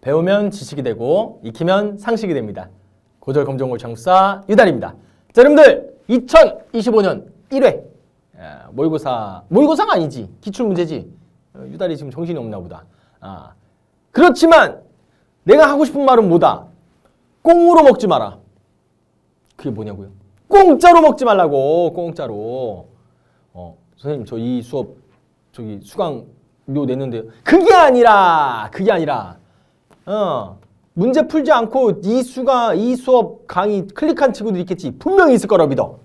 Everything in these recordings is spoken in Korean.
배우면 지식이 되고 익히면 상식이 됩니다. 고졸검정고 장사 유달입니다. 자, 여러분들 2025년 1회 모의고사가 아니지. 기출문제지. 유달이 지금 정신이 없나 보다. 그렇지만 내가 하고 싶은 말은 뭐다? 꽁으로 먹지 마라. 그게 뭐냐고요? 공짜로 먹지 말라고. 공짜로. 선생님 저 이 수업 저기 수강료 냈는데요. 그게 아니라 문제 풀지 않고 이 수업 강의 클릭한 친구들이 있겠지. 분명히 있을 거라 믿어.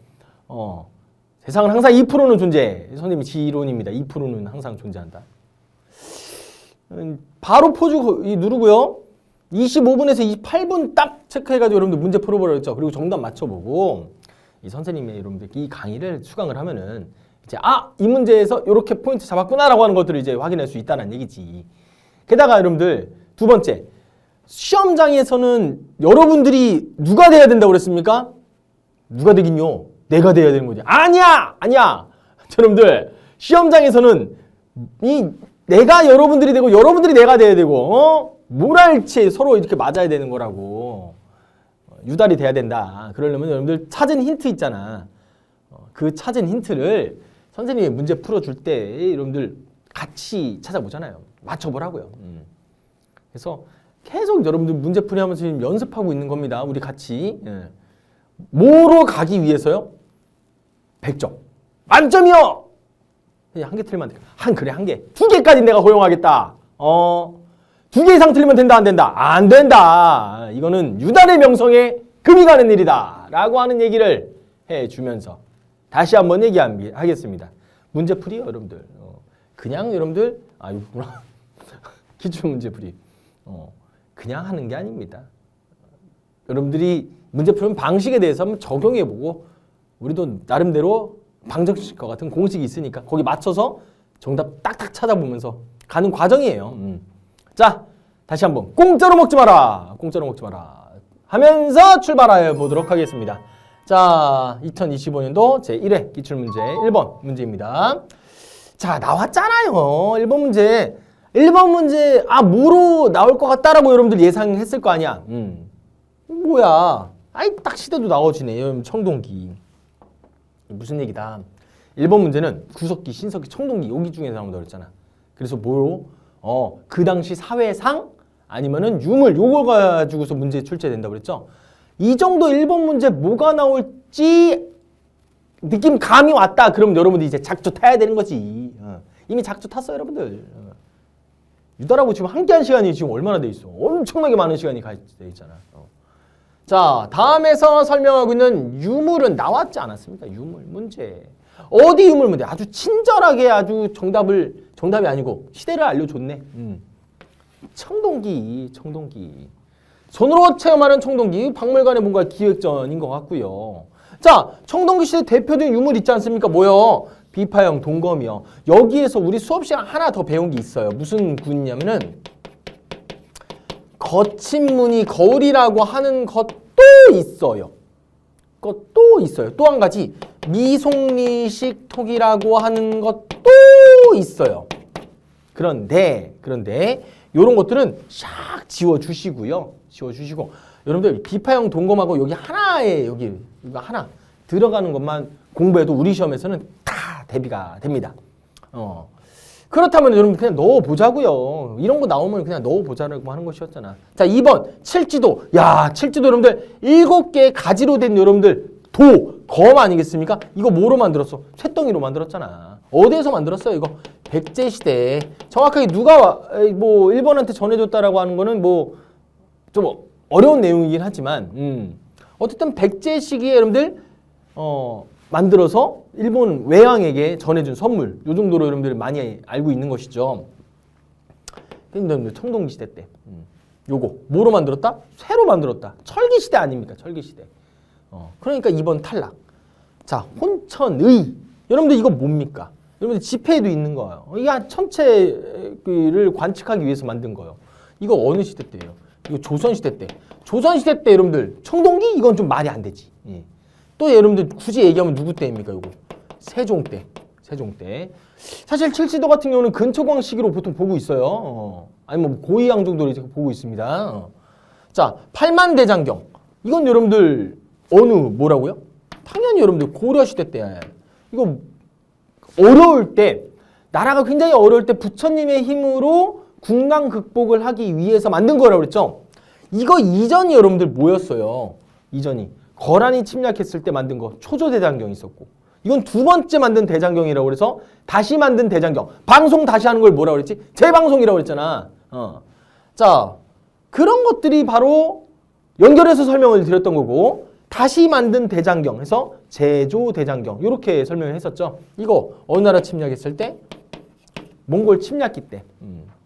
세상은 항상 2%는 존재해. 선생님이 지론입니다. 2%는 항상 존재한다. 바로 포즈 누르고요. 25분에서 28분 딱 체크해가지고 여러분들 문제 풀어버렸죠. 그리고 정답 맞춰보고 이 선생님의 여러분들 이 강의를 수강을 하면은 이제 이 문제에서 이렇게 포인트 잡았구나라고 하는 것들을 이제 확인할 수 있다는 얘기지. 게다가 여러분들 두 번째 시험장에서는 여러분들이 누가 돼야 된다고 그랬습니까? 누가 되긴요? 내가 돼야 되는 거지. 아니야. 여러분들 시험장에서는 내가 여러분들이 되고 여러분들이 내가 돼야 되고 모랄치 서로 이렇게 맞아야 되는 거라고. 유달이 돼야 된다. 그러려면 여러분들 찾은 힌트 있잖아. 그 찾은 힌트를 선생님이 문제 풀어줄 때 여러분들 같이 찾아보잖아요. 맞춰보라고요. 그래서 계속 여러분들 문제풀이 하면서 지금 연습하고 있는 겁니다. 우리 같이. 뭐로 가기 위해서요? 100점. 만점이요! 그냥 한 개 틀리면 안 돼. 한 개. 2개까지 내가 허용하겠다. 2개 이상 틀리면 된다, 안 된다? 안 된다. 이거는 유달의 명성에 금이 가는 일이다. 라고 하는 얘기를 해주면서 다시 한번 얘기하겠습니다. 문제풀이요, 여러분들. 그냥 여러분들, 이거구나. 기출문제풀이. 그냥 하는 게 아닙니다. 여러분들이 문제 푸는 방식에 대해서 한번 적용해보고 우리도 나름대로 방정식과 같은 공식이 있으니까 거기 맞춰서 정답 딱딱 찾아보면서 가는 과정이에요. 자, 다시 한번 공짜로 먹지 마라. 공짜로 먹지 마라. 하면서 출발해 보도록 하겠습니다. 자, 2025년도 제1회 기출문제 1번 문제입니다. 자, 나왔잖아요. 1번 문제. 1번 문제 뭐로 나올 것 같다라고 여러분들 예상했을 거 아니야. 뭐야. 딱 시대도 나와주네. 청동기. 무슨 얘기다. 1번 문제는 구석기, 신석기, 청동기 여기 중에서 나온다고 그랬잖아. 그래서 뭐로? 그 당시 사회상 아니면은 유물 요걸 가지고서 문제 출제된다고 그랬죠. 이 정도 1번 문제 뭐가 나올지 느낌 감이 왔다. 그럼 여러분들 이제 작조 타야 되는 거지. 이미 작조 탔어 여러분들. 유달하고 지금 함께한 시간이 지금 얼마나 돼 있어. 엄청나게 많은 시간이 돼 있잖아. 자, 다음에서 설명하고 있는 유물은 나왔지 않았습니까? 유물 문제. 어디 유물 문제? 아주 친절하게 아주 정답이 아니고 시대를 알려줬네. 청동기. 손으로 체험하는 청동기. 박물관의 뭔가 기획전인 것 같고요. 자, 청동기 시대 대표적인 유물 있지 않습니까? 뭐요? 비파형 동검이요. 여기에서 우리 수업 시간 하나 더 배운 게 있어요. 무슨 군이냐면은 거친 무늬 거울이라고 하는 것도 있어요. 또 한 가지 미송리식 톡이라고 하는 것도 있어요. 그런데 이런 것들은 샥 지워주시고요. 여러분들 비파형 동검하고 여기 하나에 이거 하나 들어가는 것만 공부해도 우리 시험에서는 다 대비가 됩니다. 그렇다면 여러분 그냥 넣어보자고요. 이런 거 나오면 그냥 넣어보자라고 하는 것이었잖아. 자, 2번 칠지도. 야, 칠지도 여러분들 7개의 가지로 된 여러분들 검 아니겠습니까? 이거 뭐로 만들었어? 쇳덩이로 만들었잖아. 어디에서 만들었어요? 이거 백제시대. 정확하게 누가 일본한테 전해줬다라고 하는 거는 좀 어려운 내용이긴 하지만 어쨌든 백제 시기에 여러분들 만들어서 일본 외왕에게 전해준 선물. 요 정도로 여러분들이 많이 알고 있는 것이죠. 근데 청동기 시대 때 요거 뭐로 만들었다? 쇠로 만들었다. 철기 시대 아닙니까? 철기 시대. 그러니까 2번 탈락. 자, 혼천의. 여러분들 이거 뭡니까? 여러분들 지폐에도 있는 거예요. 이게 천체를 관측하기 위해서 만든 거예요. 이거 어느 시대 때예요? 이거 조선시대 때. 조선시대 때 여러분들 청동기? 이건 좀 말이 안 되지. 또 여러분들 굳이 얘기하면 누구 때입니까? 이거 세종 때. 세종 때. 사실 칠지도 같은 경우는 근초광 시기로 보통 보고 있어요. 아니면 뭐 고이양 정도로 이제 보고 있습니다. 자, 팔만대장경. 이건 여러분들 어느 뭐라고요? 당연히 여러분들 고려시대 때. 이거 어려울 때, 나라가 굉장히 어려울 때 부처님의 힘으로 군강 극복을 하기 위해서 만든 거라고 그랬죠. 이거 이전이 여러분들 뭐였어요? 이전이 거란이 침략했을 때 만든 거 초조대장경이 있었고, 이건 두 번째 만든 대장경이라고 그래서 다시 만든 대장경. 방송 다시 하는 걸 뭐라고 그랬지? 재방송이라고 그랬잖아. 자, 그런 것들이 바로 연결해서 설명을 드렸던 거고, 다시 만든 대장경 해서 제조대장경 이렇게 설명을 했었죠. 이거 어느 나라 침략했을 때? 몽골 침략기 때.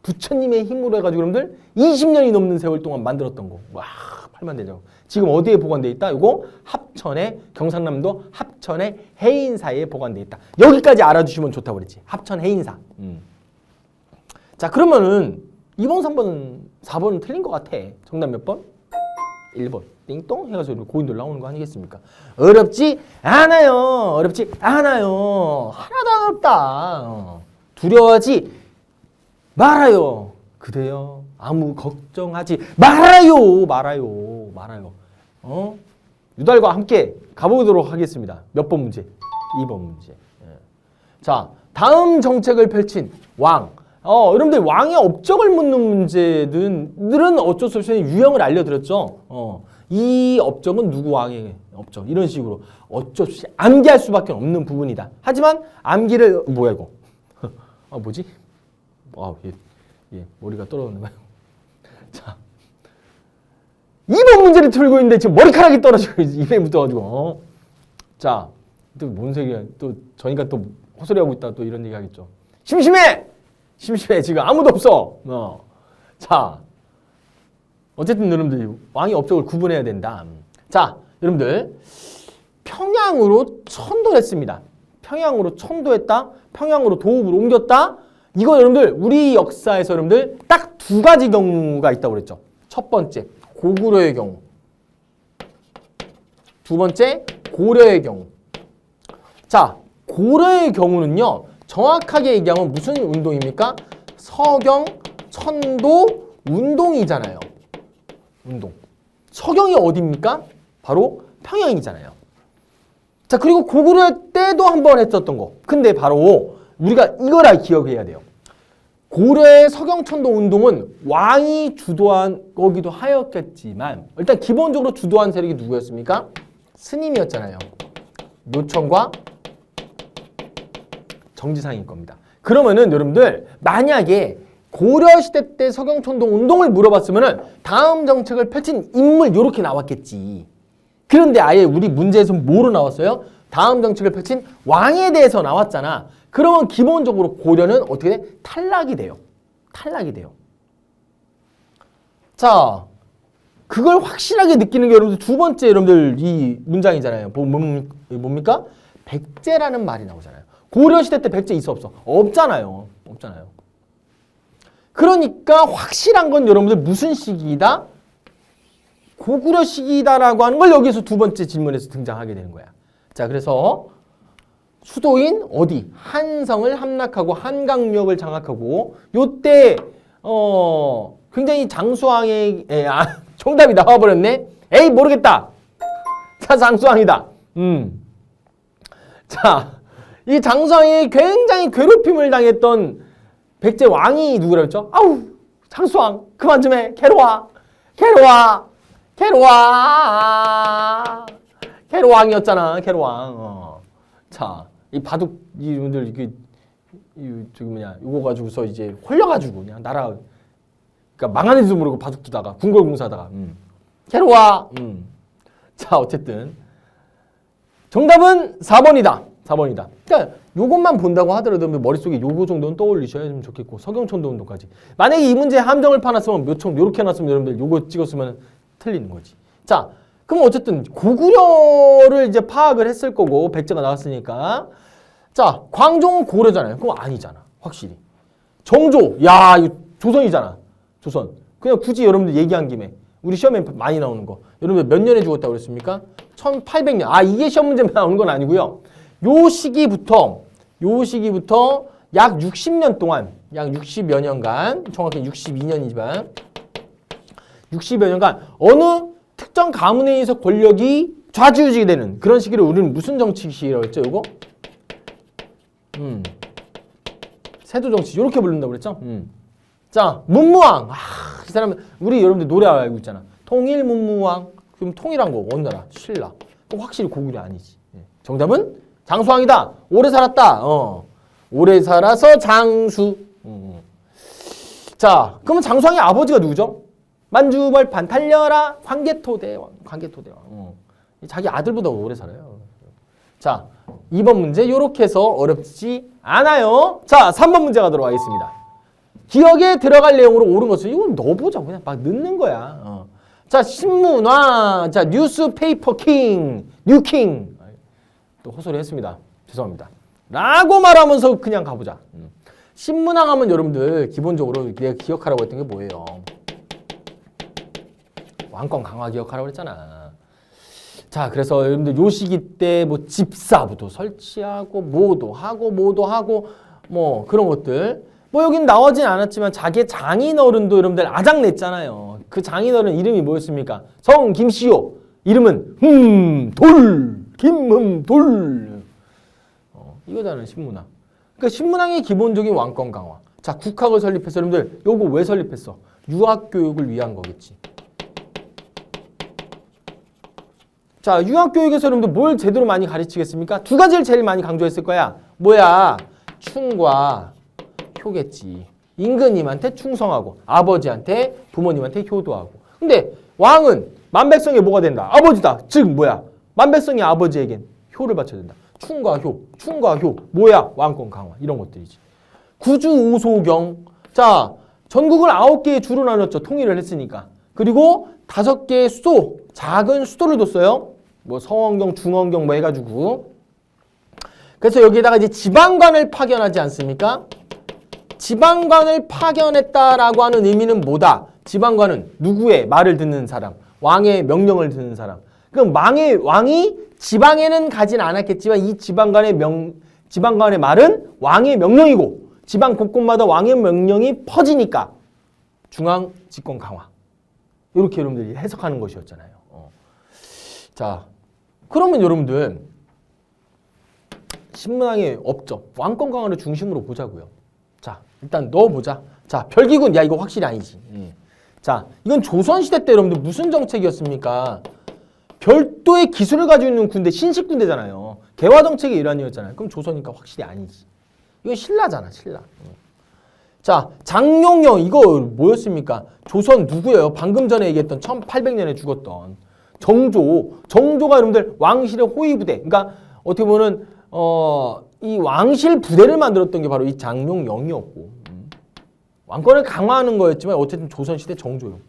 부처님의 힘으로 해가지고 여러분들 20년이 넘는 세월 동안 만들었던 거. 와, 팔만대장경. 지금 어디에 보관돼 있다? 이거 합천에, 경상남도 합천의 해인사에 보관돼 있다. 여기까지 알아두시면 좋다고 그랬지. 합천 해인사. 자, 그러면은 2번, 3번, 4번은 틀린 것 같아. 정답 몇 번? 1번. 띵동 해가지고 고인돌 나오는 거 아니겠습니까? 어렵지 않아요. 어렵지 않아요. 하나도 안 어렵다. 두려워하지 말아요. 그대여 아무 걱정하지 말아요. 말아요. 유달과 함께 가보도록 하겠습니다. 몇 번 문제? 2번 문제. 자, 다음 정책을 펼친 왕. 여러분들 왕의 업적을 묻는 문제들은 어쩔 수 없이 유형을 알려드렸죠. 이 업적은 누구 왕의 업적. 이런 식으로 어쩔 수 없이 암기할 수밖에 없는 부분이다. 하지만 암기를 뭐야 이거? 뭐지? 머리가 떨어졌나 봐요. 자, 2번 문제를 틀고 있는데 지금 머리카락이 떨어지고 입에 묻어가지고. 자, 또 뭔 소리야? 또 저니까 또 헛소리하고 있다 또 이런 얘기 하겠죠. 심심해 지금 아무도 없어. 자, 어쨌든 여러분들 왕의 업적을 구분해야 된다. 자, 여러분들 평양으로 천도했습니다. 평양으로 천도했다. 평양으로 도읍을 옮겼다. 이거 여러분들 우리 역사에서 여러분들 딱 두 가지 경우가 있다고 그랬죠. 첫 번째 고구려의 경우, 두 번째 고려의 경우. 자, 고려의 경우는요, 정확하게 얘기하면 무슨 운동입니까? 서경 천도 운동이잖아요. 운동. 서경이 어디입니까? 바로 평양이잖아요. 자, 그리고 고구려 때도 한 번 했었던 거. 근데 바로 우리가 이거라 기억해야 돼요. 고려의 서경천도 운동은 왕이 주도한 거기도 하였겠지만 일단 기본적으로 주도한 세력이 누구였습니까? 스님이었잖아요. 묘청과 정지상일 겁니다. 그러면은 여러분들 만약에 고려시대 때 서경천도 운동을 물어봤으면은 다음 정책을 펼친 인물 이렇게 나왔겠지. 그런데 아예 우리 문제에서 뭐로 나왔어요? 다음 정책을 펼친 왕에 대해서 나왔잖아. 그러면 기본적으로 고려는 어떻게 돼? 탈락이 돼요. 자, 그걸 확실하게 느끼는 게 여러분들 두 번째 여러분들 이 문장이잖아요. 뭡니까? 백제라는 말이 나오잖아요. 고려시대 때 백제 있어 없어? 없잖아요. 그러니까 확실한 건 여러분들 무슨 시기이다? 고구려 시기다라고 하는 걸 여기서 두 번째 질문에서 등장하게 되는 거야. 자, 그래서 수도인 어디? 한성을 함락하고 한강역을 장악하고 요때 굉장히 장수왕의 정답이 나와버렸네. 에이 모르겠다. 자, 장수왕이다. 자, 이 장수왕이 굉장히 괴롭힘을 당했던 백제 왕이 누구라고 했죠? 아우, 장수왕 그만 좀 해. 개로왕이었잖아. 개로왕. 자, 이 바둑 이분들 이게 이거 가지고서 이제 홀려가지고 그냥 나라 그러니까 망하는지도 모르고 바둑 두다가 궁궐공사하다가 개로왕. 자, 어쨌든 정답은 4번이다. 그러니까 요것만 본다고 하더라도 머릿속에 요거 정도는 떠올리셔야 좋겠고 서경천도 운동까지. 만약에 이 문제 함정을 파놨으면 묘청 요렇게 해놨으면 여러분들 요거 찍었으면 틀리는 거지. 자, 그럼 어쨌든 고구려를 이제 파악을 했을 거고 백제가 나왔으니까 자, 광종은 고려잖아요. 그럼 아니잖아. 확실히. 정조, 야 이거 조선이잖아. 조선. 그냥 굳이 여러분들 얘기한 김에 우리 시험에 많이 나오는 거. 여러분들 몇 년에 죽었다고 그랬습니까? 1800년. 이게 시험 문제만 나오는 건 아니고요. 요 시기부터 요 시기부터 약 60년 동안, 약 60여 년간, 정확히 62년이지만 60여 년간 어느 특정 가문에 의해서 권력이 좌지우지게 되는 그런 시기를 우리는 무슨 정치 시기라고 했죠? 요거? 세도 정치 이렇게 부른다고 그랬죠? 자, 문무왕. 이 사람은 우리 여러분들 노래 알고 있잖아. 통일 문무왕. 그럼 통일한 거 어느 나라? 신라. 확실히 고구려 아니지. 정답은 장수왕이다. 오래 살았다. 오래 살아서 장수. 자, 그러면 장수왕의 아버지가 누구죠? 만주벌판 달려라 광개토대왕. 광개토대왕. 자기 아들보다 오래 살아요. 자, 2번 문제 이렇게 해서 어렵지 않아요. 자, 3번 문제 가도록 하겠습니다. 기억에 들어갈 내용으로 옳은 것을 이건 넣어보자. 그냥 막 넣는 거야. 자, 신문화. 자, 뉴스페이퍼 킹. 뉴킹. 또 호소리 했습니다. 죄송합니다. 라고 말하면서 그냥 가보자. 신문왕 하면 여러분들 기본적으로 내가 기억하라고 했던 게 뭐예요? 왕권 강화 기억하라고 그랬잖아. 자, 그래서 여러분들 요 시기 때 뭐 집사부도 설치하고 뭐도 하고 뭐 그런 것들 뭐 여긴 나오진 않았지만 자기의 장인어른도 여러분들 아작냈잖아요. 그 장인어른 이름이 뭐였습니까? 성 김씨요. 이름은 김흠돌. 이거잖아요, 신문왕. 그러니까 신문왕의 기본적인 왕권 강화. 자, 국학을 설립해서 여러분들 요거 왜 설립했어? 유학 교육을 위한 거겠지. 자, 유학교육에서 여러분들 뭘 제대로 많이 가르치겠습니까? 두 가지를 제일 많이 강조했을 거야. 뭐야? 충과 효겠지. 임금님한테 충성하고 아버지한테 부모님한테 효도하고. 근데 왕은 만백성에 뭐가 된다? 아버지다. 즉 뭐야? 만백성이 아버지에겐 효를 바쳐야 된다. 충과 효. 뭐야? 왕권 강화. 이런 것들이지. 구주 오소경. 자, 전국을 9개의 주로 나눴죠. 통일을 했으니까. 그리고 5개의 수도, 작은 수도를 뒀어요. 뭐 성원경, 중원경 뭐 해가지고. 그래서 여기에다가 이제 지방관을 파견하지 않습니까? 지방관을 파견했다라고 하는 의미는 뭐다? 지방관은 누구의 말을 듣는 사람? 왕의 명령을 듣는 사람. 그럼 왕이 지방에는 가진 않았겠지만 이 지방관의 말은 왕의 명령이고 지방 곳곳마다 왕의 명령이 퍼지니까 중앙 집권 강화. 이렇게 여러분들이 해석하는 것이었잖아요. 자, 그러면 여러분들 신문왕의 업적, 왕권 강화를 중심으로 보자고요. 자, 일단 넣어보자. 자, 별기군. 야, 이거 확실히 아니지. 자, 이건 조선시대 때 여러분들 무슨 정책이었습니까? 별도의 기술을 가지고 있는 군대, 신식 군대잖아요. 개화 정책의 일환이었잖아요. 그럼 조선이니까 확실히 아니지. 이건 신라잖아, 신라. 자, 장룡영 이거 뭐였습니까? 조선 누구예요? 방금 전에 얘기했던 1800년에 죽었던 정조가 여러분들 왕실의 호위부대. 그러니까 어떻게 보면 이 왕실 부대를 만들었던 게 바로 이 장룡영이었고 왕권을 강화하는 거였지만 어쨌든 조선시대 정조였고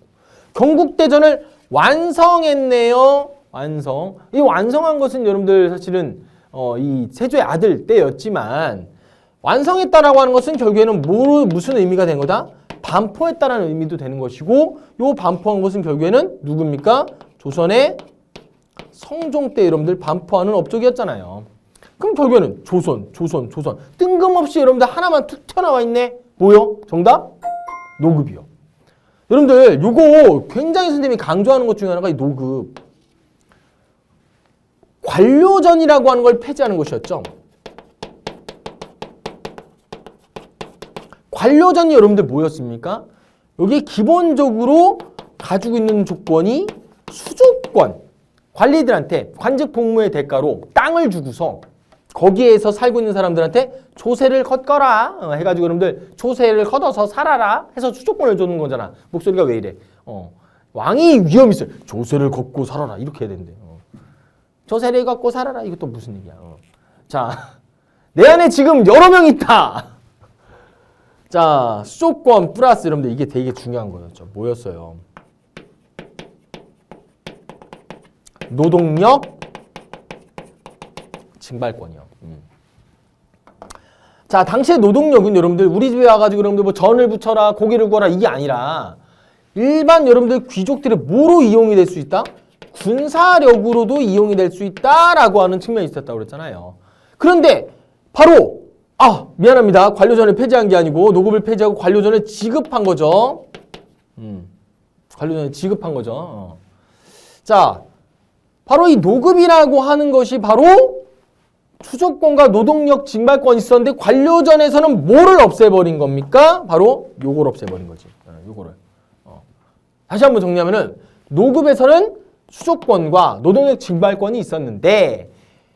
경국대전을 완성했네요. 완성. 이 완성한 것은 여러분들 사실은 이 세조의 아들 때였지만 완성했다라고 하는 것은 결국에는 무슨 의미가 된 거다? 반포했다라는 의미도 되는 것이고 요 반포한 것은 결국에는 누굽니까? 조선의 성종 때 여러분들 반포하는 업적이었잖아요. 그럼 결국에는 조선. 뜬금없이 여러분들 하나만 툭 튀어나와 있네. 뭐요? 정답? 노급이요. 여러분들 요거 굉장히 선생님이 강조하는 것 중에 하나가 이 노급. 관료전이라고 하는 걸 폐지하는 것이었죠. 관료전이 여러분들 뭐였습니까? 여기 기본적으로 가지고 있는 조건이 수조권. 관리들한테 관직 복무의 대가로 땅을 주고서 거기에서 살고 있는 사람들한테 조세를 걷거라 해가지고 여러분들 조세를 걷어서 살아라 해서 수조권을 주는 거잖아. 목소리가 왜 이래? 왕이 위험이 있어요. 조세를 걷고 살아라 이렇게 해야 된대. 조세를 걷고 살아라 이것도 무슨 얘기야? 자, 내 안에 지금 여러 명 있다. 자, 수조권 플러스 여러분들 이게 되게 중요한 거였죠. 뭐였어요? 노동력 징발권이요. 자, 당시의 노동력은 여러분들 우리 집에 와가지고 여러분들 뭐 전을 부쳐라, 고기를 구워라 이게 아니라 일반 여러분들 귀족들이 뭐로 이용이 될 수 있다? 군사력으로도 이용이 될 수 있다라고 하는 측면이 있었다고 그랬잖아요. 그런데 바로 미안합니다. 관료전을 폐지한 게 아니고 노급을 폐지하고 관료전을 지급한 거죠. 관료전을 지급한 거죠. 자, 바로 이 노급이라고 하는 것이 바로 추적권과 노동력 징발권이 있었는데 관료전에서는 뭐를 없애버린 겁니까? 바로 요걸 없애버린 거지. 요거를. 다시 한번 정리하면은 노급에서는 추적권과 노동력 징발권이 있었는데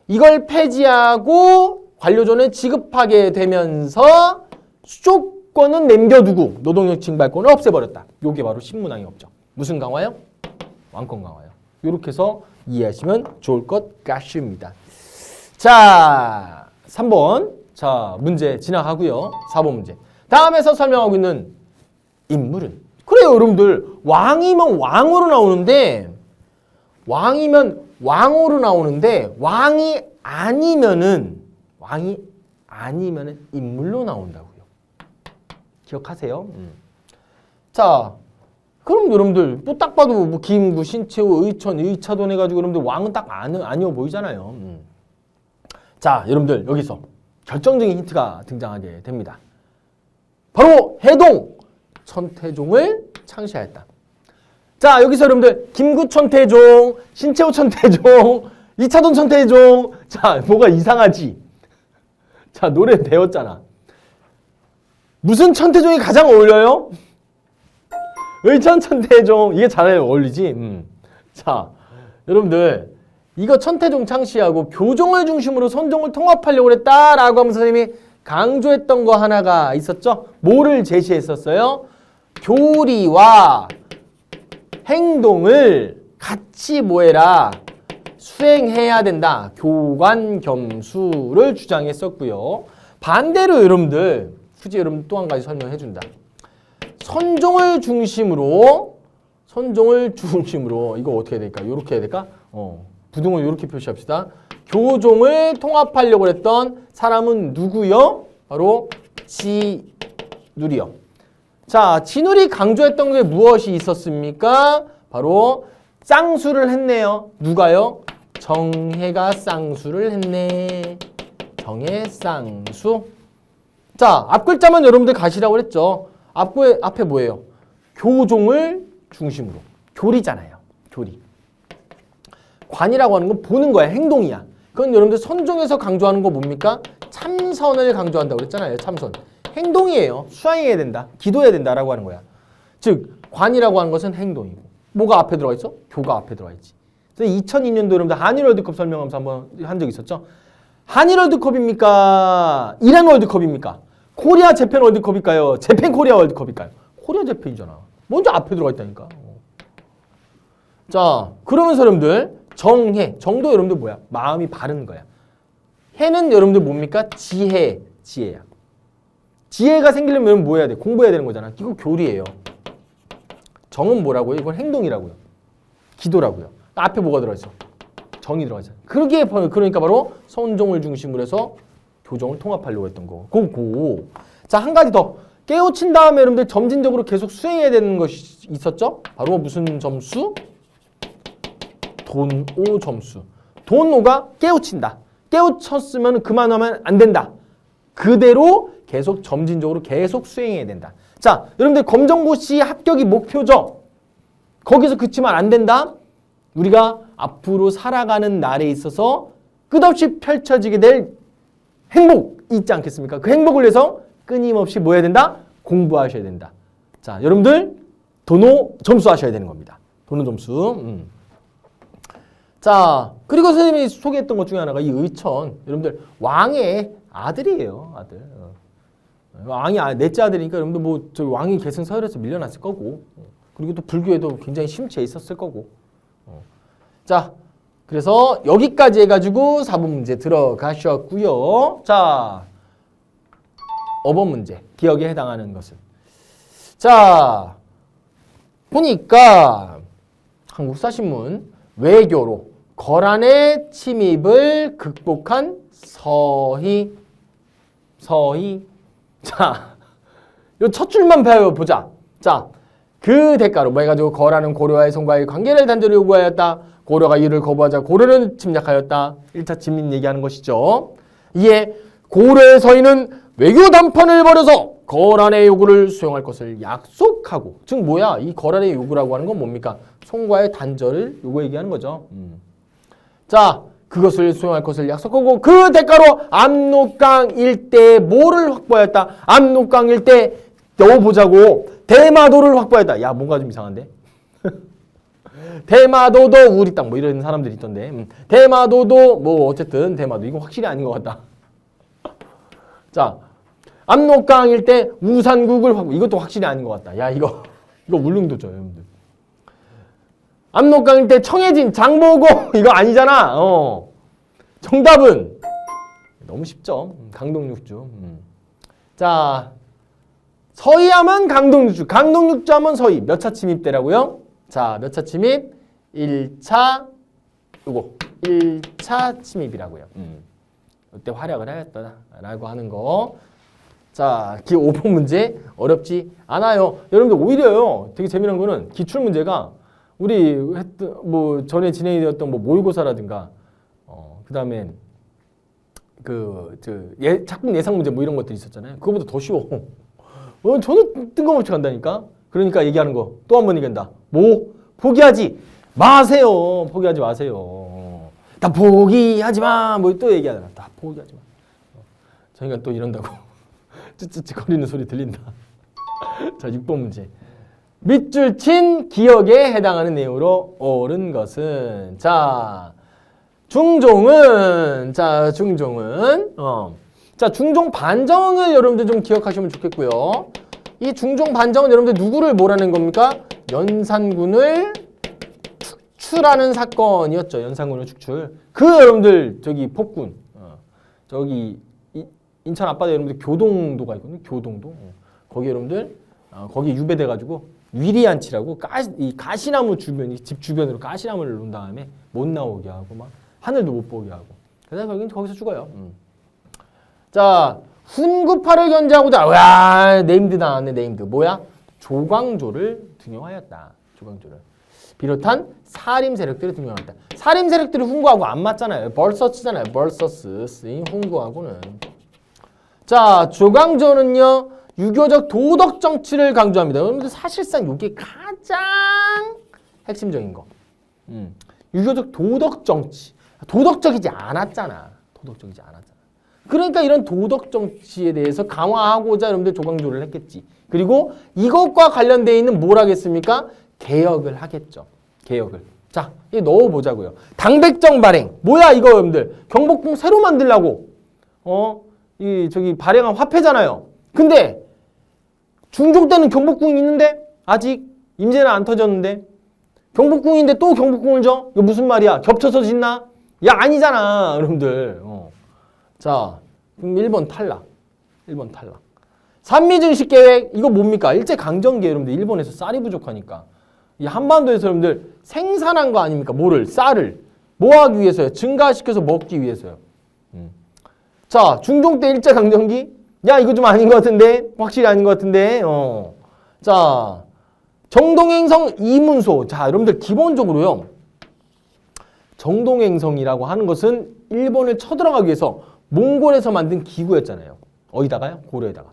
이걸 폐지하고 관료전을 지급하게 되면서 추적권은 남겨두고 노동력 징발권을 없애버렸다. 요게 바로 신문항의 업적. 무슨 강화요? 왕권 강화요. 요렇게 해서 이해하시면 좋을 것 같습니다. 자, 3번. 자, 문제 지나가고요. 4번 문제. 다음에서 설명하고 있는 인물은? 그래요, 여러분들. 왕이면 왕으로 나오는데 왕이 아니면은 인물로 나온다고요. 기억하세요? 자, 그럼 여러분들 뭐 딱 봐도 뭐 김구, 신채호, 의천, 의차돈 해가지고 여러분들 왕은 딱 아니어 보이잖아요. 자, 여러분들 여기서 결정적인 힌트가 등장하게 됩니다. 바로 해동 천태종을 창시하였다. 자, 여기서 여러분들 김구 천태종, 신채호 천태종, 이차돈 천태종. 자, 뭐가 이상하지? 자, 노래 배웠잖아. 무슨 천태종이 가장 어울려요? 의천 천태종. 이게 잘 어울리지? 자, 여러분들 이거 천태종 창시하고 교종을 중심으로 선종을 통합하려고 그랬다라고 하면서 선생님이 강조했던 거 하나가 있었죠? 뭐를 제시했었어요? 교리와 행동을 같이 뭐해라? 수행해야 된다. 교관겸수를 주장했었고요. 반대로 여러분들, 굳이 여러분 또 한 가지 설명해 준다. 선종을 중심으로 이거 어떻게 해야 될까? 이렇게 해야 될까? 부등을 이렇게 표시합시다. 교종을 통합하려고 했던 사람은 누구요? 바로 진우리요. 자, 진우리 강조했던 게 무엇이 있었습니까? 바로 쌍수를 했네요. 누가요? 정해가 쌍수를 했네. 정해 쌍수. 자, 앞글자만 여러분들 가시라고 그랬죠. 앞에 뭐예요? 교종을 중심으로. 교리잖아요. 교리. 관이라고 하는 건 보는 거야. 행동이야. 그건 여러분들 선종에서 강조하는 거 뭡니까? 참선을 강조한다고 그랬잖아요. 참선. 행동이에요. 수행해야 된다. 기도해야 된다라고 하는 거야. 즉, 관이라고 하는 것은 행동이고. 뭐가 앞에 들어가 있어? 교가 앞에 들어가 있지. 그래서 2002년도 여러분들 한일 월드컵 설명하면서 한번 한 적 있었죠? 한일 월드컵입니까? 이란 월드컵입니까? 코리아 재팬 월드컵일까요? 재팬 코리아 월드컵일까요? 코리아 재팬이잖아. 먼저 앞에 들어가 있다니까. 자, 그러면서 여러분들 정해. 정도 여러분들 뭐야? 마음이 바른 거야. 해는 여러분들 뭡니까? 지혜야. 지혜가 생기려면 여러분 뭐 해야 돼? 공부해야 되는 거잖아. 이거 교리예요. 정은 뭐라고요? 이건 행동이라고요. 기도라고요. 앞에 뭐가 들어있어? 정이 들어가잖아. 그러니까 바로 선종을 중심으로 해서 교정을 통합하려고 했던 거. 고고. 자, 한 가지 더. 깨우친 다음에 여러분들 점진적으로 계속 수행해야 되는 것이 있었죠? 바로 무슨 점수? 돈오 점수. 돈오가 깨우친다. 깨우쳤으면 그만하면 안 된다. 그대로 계속 점진적으로 계속 수행해야 된다. 자, 여러분들 검정고시 합격이 목표죠? 거기서 그치면 안 된다. 우리가 앞으로 살아가는 날에 있어서 끝없이 펼쳐지게 될 행복이 있지 않겠습니까? 그 행복을 위해서 끊임없이 뭐 해야 된다? 공부하셔야 된다. 자, 여러분들 도노 점수 하셔야 되는 겁니다. 도노 점수. 자, 그리고 선생님이 소개했던 것 중에 하나가 이 의천. 여러분들 왕의 아들이에요. 아들. 왕이 넷째 아들이니까 여러분들 뭐 저 왕이 계승 서열에서 밀려났을 거고, 그리고 또 불교에도 굉장히 심취해 있었을 거고. 자, 그래서 여기까지 해가지고 4번 문제 들어가셨고요. 자, 5번 문제 기억에 해당하는 것은, 자, 보니까 한국사신문 외교로 거란의 침입을 극복한 서희. 자, 요 첫 줄만 배워보자. 자, 그 대가로 뭐 해가지고 거란은 고려와의 송과의 관계를 단절히 요구하였다. 고려가 이를 거부하자 고려를 침략하였다. 1차 침입 얘기하는 것이죠. 이에 고려의 서인은 외교 담판을 벌여서 거란의 요구를 수용할 것을 약속하고, 즉 뭐야? 이 거란의 요구라고 하는 건 뭡니까? 송과의 단절을 요구 얘기하는 거죠. 자, 그것을 수용할 것을 약속하고 그 대가로 압록강 일대에 뭐를 확보하였다? 압록강 일대 넣어보자고 대마도를 확보했다. 야, 뭔가 좀 이상한데? 대마도도 우리 땅 뭐 이런 사람들이 있던데. 대마도도 뭐 어쨌든 대마도 이건 확실히 아닌 것 같다. 자, 압록강 일대 우산국을 확보. 이것도 확실히 아닌 것 같다. 야, 이거 울릉도죠, 여러분들. 압록강 일대 청해진 장보고 이거 아니잖아. 정답은 너무 쉽죠. 강동육주. 자, 서희하면 강동육주, 강동육주 하면 서희. 몇 차 침입대라고요? 자, 몇 차 침입? 1차, 요거 1차 침입이라고요. 이때 활약을 하였다라고 하는 거. 자, 기 5번 문제 어렵지 않아요. 여러분들 오히려요. 되게 재미난 거는 기출 문제가 우리 했던 뭐 전에 진행이 되었던 뭐 모의고사라든가 그다음에 작품 예상 문제 뭐 이런 것들이 있었잖아요. 그거보다 더 쉬워. 저는 뜬금없이 간다니까. 그러니까 얘기하는 거 또 한 번 얘기한다. 뭐 포기하지 마세요. 포기하지 마세요. 다 포기하지 마. 뭐 또 얘기하잖아. 다 포기하지 마. 저희가 또 이런다고 찌찌찌 거리는 소리 들린다. 자, 6번 문제. 밑줄 친 기억에 해당하는 내용으로 옳은 것은, 자, 중종은 중종 반정을 여러분들 좀 기억하시면 좋겠고요. 이 중종 반정은 여러분들 누구를 뭐라는 겁니까? 연산군을 축출하는 사건이었죠. 연산군을 축출. 그 여러분들 저기 폭군, 저기 인천 앞바다에 여러분들 교동도가 있거든요. 교동도. 거기 여러분들 거기 유배돼 가지고 위리안치라고 가시나무 주변, 집 주변으로 가시나무를 놓은 다음에 못 나오게 하고 막 하늘도 못 보게 하고. 그래서 결국엔 거기서 죽어요. 자, 훈구파를 견제하고자, 와, 네임드 나왔네. 네임드 뭐야? 조광조를 등용하였다. 조광조를 비롯한 사림 세력들을 등용하였다. 사림 세력들이 훈구하고 안 맞잖아요. 벌서스잖아요. 벌서스 쓰인 훈구하고는. 자, 조광조는요 유교적 도덕 정치를 강조합니다. 여러분들 사실상 이게 가장 핵심적인 거. 유교적 도덕 정치. 도덕적이지 않았잖아. 도덕적이지 않았잖아. 그러니까 이런 도덕 정치에 대해서 강화하고자 여러분들 조광조를 했겠지. 그리고 이것과 관련되어 있는 뭘 하겠습니까? 개혁을 하겠죠. 개혁을. 자, 이 넣어보자고요. 당백정 발행. 뭐야 이거 여러분들. 경복궁 새로 만들라고. 저기 발행한 화폐잖아요. 근데 중종 때는 경복궁이 있는데 아직 임대는 안 터졌는데 경복궁인데 또 경복궁을 줘? 이거 무슨 말이야? 겹쳐서 짓나? 야, 아니잖아 여러분들. 자, 그럼 1번 탈락. 1번 탈락. 산미증식 계획 이거 뭡니까? 일제강점기에 여러분들 일본에서 쌀이 부족하니까 이 한반도에서 여러분들 생산한 거 아닙니까? 뭐를? 쌀을 뭐 하기 위해서요? 증가시켜서 먹기 위해서요. 자, 중종 때 일제강점기? 야, 이거 좀 아닌 것 같은데? 확실히 아닌 것 같은데? 자, 정동행성 이문소. 자, 여러분들 기본적으로요. 정동행성이라고 하는 것은 일본을 쳐들어가기 위해서 몽골에서 만든 기구였잖아요. 어디다가요? 고려에다가.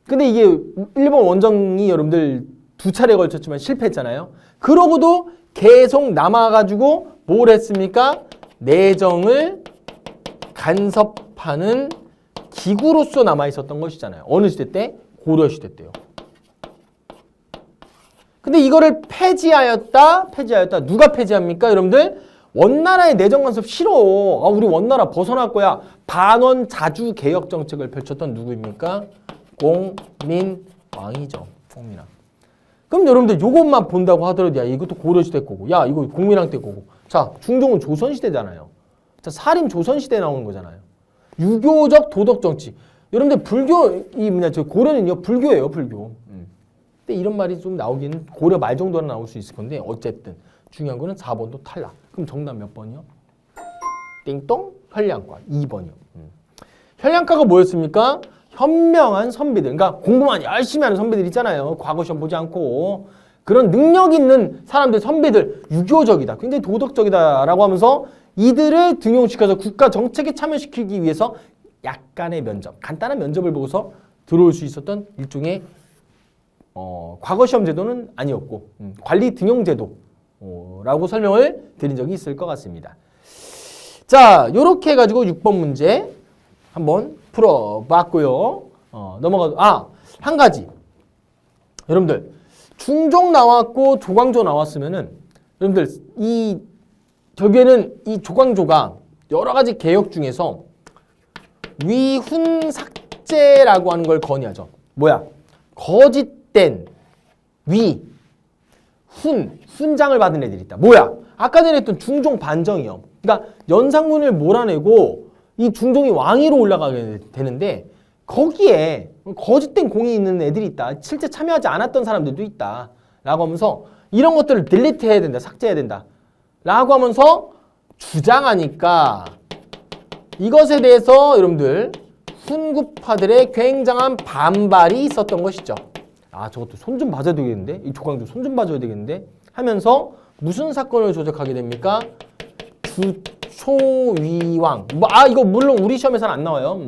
근데 이게 일본 원정이 여러분들 2차례 걸쳤지만 실패했잖아요. 그러고도 계속 남아가지고 뭘 했습니까? 내정을 간섭하는 기구로서 남아있었던 것이잖아요. 어느 시대 때? 고려시대 때요. 근데 이거를 폐지하였다. 누가 폐지합니까? 여러분들 원나라의 내정 간섭 싫어. 우리 원나라 벗어날 거야. 반원 자주 개혁 정책을 펼쳤던 누구입니까? 공민왕이죠. 공민왕. 그럼 여러분들 요것만 본다고 하더라도 야, 이것도 고려시대 거고 야, 이거 공민왕 때 거고. 자, 중종은 조선시대잖아요. 자, 사림 조선시대에 나오는 거잖아요. 유교적 도덕 정치. 여러분들 저 고려는요 불교예요, 불교. 근데 이런 말이 좀 나오기는 고려 말 정도는 나올 수 있을 건데 어쨌든 중요한 거는 4번도 탈락. 그럼 정답 몇 번이요? 띵동 현량과 2번이요. 현량과가 뭐였습니까? 현명한 선비들. 그러니까 공부만 열심히 하는 선비들 있잖아요. 과거 시험 보지 않고. 그런 능력 있는 사람들, 선비들, 유교적이다. 굉장히 도덕적이다라고 하면서 이들을 등용시켜서 국가 정책에 참여시키기 위해서 약간의 면접, 간단한 면접을 보고서 들어올 수 있었던 일종의 과거 시험 제도는 아니었고 관리 등용 제도라고 설명을 드린 적이 있을 것 같습니다. 자, 요렇게 해가지고 6번 문제 한번 풀어봤고요. 한 가지. 여러분들 중종 나왔고 조광조 나왔으면은 여러분들 결국에는 이 조광조가 여러 가지 개혁 중에서 위훈 삭제라고 하는 걸 건의하죠. 뭐야? 거짓된 훈장을 받은 애들이 있다. 뭐야? 아까 전에 했던 중종 반정이요. 그러니까 연산군을 몰아내고 이 중종이 왕위로 올라가게 되는데 거기에 거짓된 공이 있는 애들이 있다. 실제 참여하지 않았던 사람들도 있다. 라고 하면서 이런 것들을 딜리트 해야 된다. 삭제해야 된다. 라고 하면서 주장하니까 이것에 대해서 여러분들 훈구파들의 굉장한 반발이 있었던 것이죠. 아, 저것도 손 좀 봐줘야 되겠는데? 이 조광조 손 좀 봐줘야 되겠는데? 하면서 무슨 사건을 조작하게 됩니까? 주초위왕. 이거 물론 우리 시험에서는 안 나와요.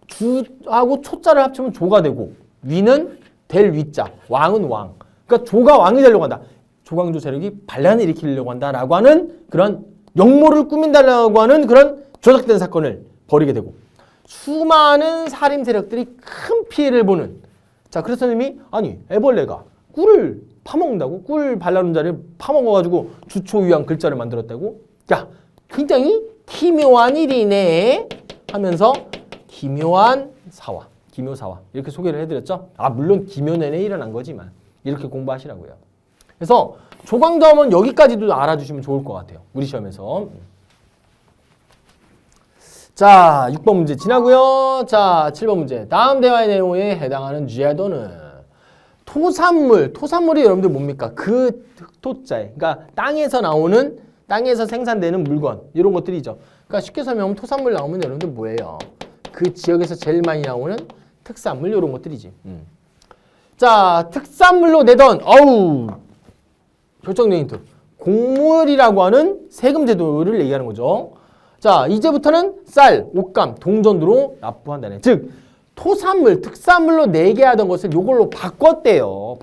주하고 초자를 합치면 조가 되고 위는 될 위자, 왕은 왕. 그러니까 조가 왕이 되려고 한다. 조광조 세력이 반란을 일으키려고 한다라고 하는 그런 역모를 꾸민다라고 하는 그런 조작된 사건을 벌이게 되고 수많은 살인 세력들이 큰 피해를 보는. 자, 그래서 선생님이 아니 애벌레가 꿀을 파먹는다고? 꿀 반란자를 파먹어가지고 주초위왕 글자를 만들었다고? 야, 굉장히 기묘한 일이네 하면서 기묘한 사화, 기묘사화 이렇게 소개를 해드렸죠. 물론 기묘년에 일어난 거지만 이렇게 공부하시라고요. 그래서 조광조 하면 여기까지도 알아주시면 좋을 것 같아요. 우리 시험에서. 자, 6번 문제 지나고요. 자, 7번 문제. 다음 대화의 내용에 해당하는 제도는 토산물이 여러분들 뭡니까? 그 흑토자에, 그러니까 땅에서 생산되는 물건 이런 것들이죠. 그러니까 쉽게 설명하면 토산물 나오면 여러분들 뭐예요? 그 지역에서 제일 많이 나오는 특산물 이런 것들이지. 자, 특산물로 내던 결정적인 힌트. 곡물이라고 하는 세금 제도를 얘기하는 거죠. 자, 이제부터는 쌀, 옷감, 동전으로 납부한다네. 즉 토산물, 특산물로 내게 하던 것을 이걸로 바꿨대요.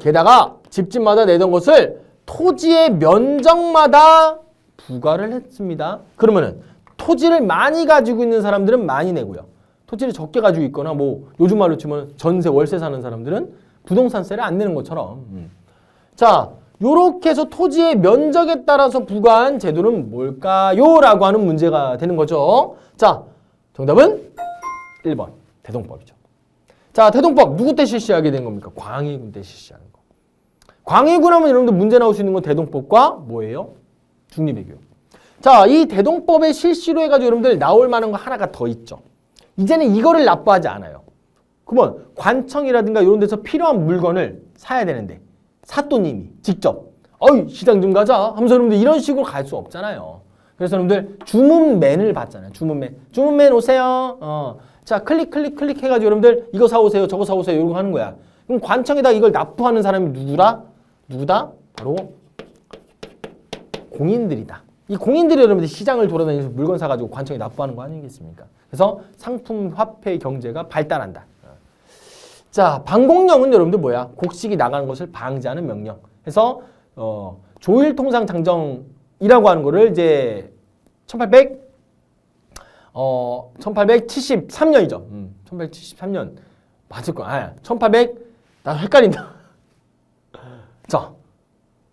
게다가 집집마다 내던 것을 토지의 면적마다 부과를 했습니다. 그러면은 토지를 많이 가지고 있는 사람들은 많이 내고요. 토지를 적게 가지고 있거나 요즘 말로 치면 전세, 월세 사는 사람들은 부동산세를 안 내는 것처럼. 자, 요렇게 해서 토지의 면적에 따라서 부과한 제도는 뭘까요? 라고 하는 문제가 되는 거죠. 자, 정답은 1번 대동법이죠. 자, 대동법 누구 때 실시하게 된 겁니까? 광해군 때 실시하는 거. 광해군 하면 여러분들 문제 나올 수 있는 건 대동법과 뭐예요? 중립외교. 자, 이 대동법의 실시로 해가지고 여러분들 나올 만한 거 하나가 더 있죠. 이제는 이거를 납부하지 않아요. 그러면 관청이라든가 이런 데서 필요한 물건을 사야 되는데 사또님이 직접 시장 좀 가자 하면서 여러분들 이런 식으로 갈 수 없잖아요. 그래서 여러분들 주문맨을 받잖아요. 주문맨 오세요. 자, 클릭 해가지고 여러분들 이거 사오세요, 저거 사오세요 이런 거 하는 거야. 그럼 관청에다 이걸 납부하는 사람이 누구다? 바로 공인들이다. 이 공인들이 여러분들 시장을 돌아다니면서 물건 사가지고 관청에 납부하는 거 아니겠습니까? 그래서 상품 화폐 경제가 발달한다. 자, 방공령은 여러분들 뭐야? 곡식이 나가는 것을 방지하는 명령. 그래서 조일통상장정이라고 하는 거를 이제 1873년이죠. 1873년 맞을 거야. 나 헷갈린다. 자,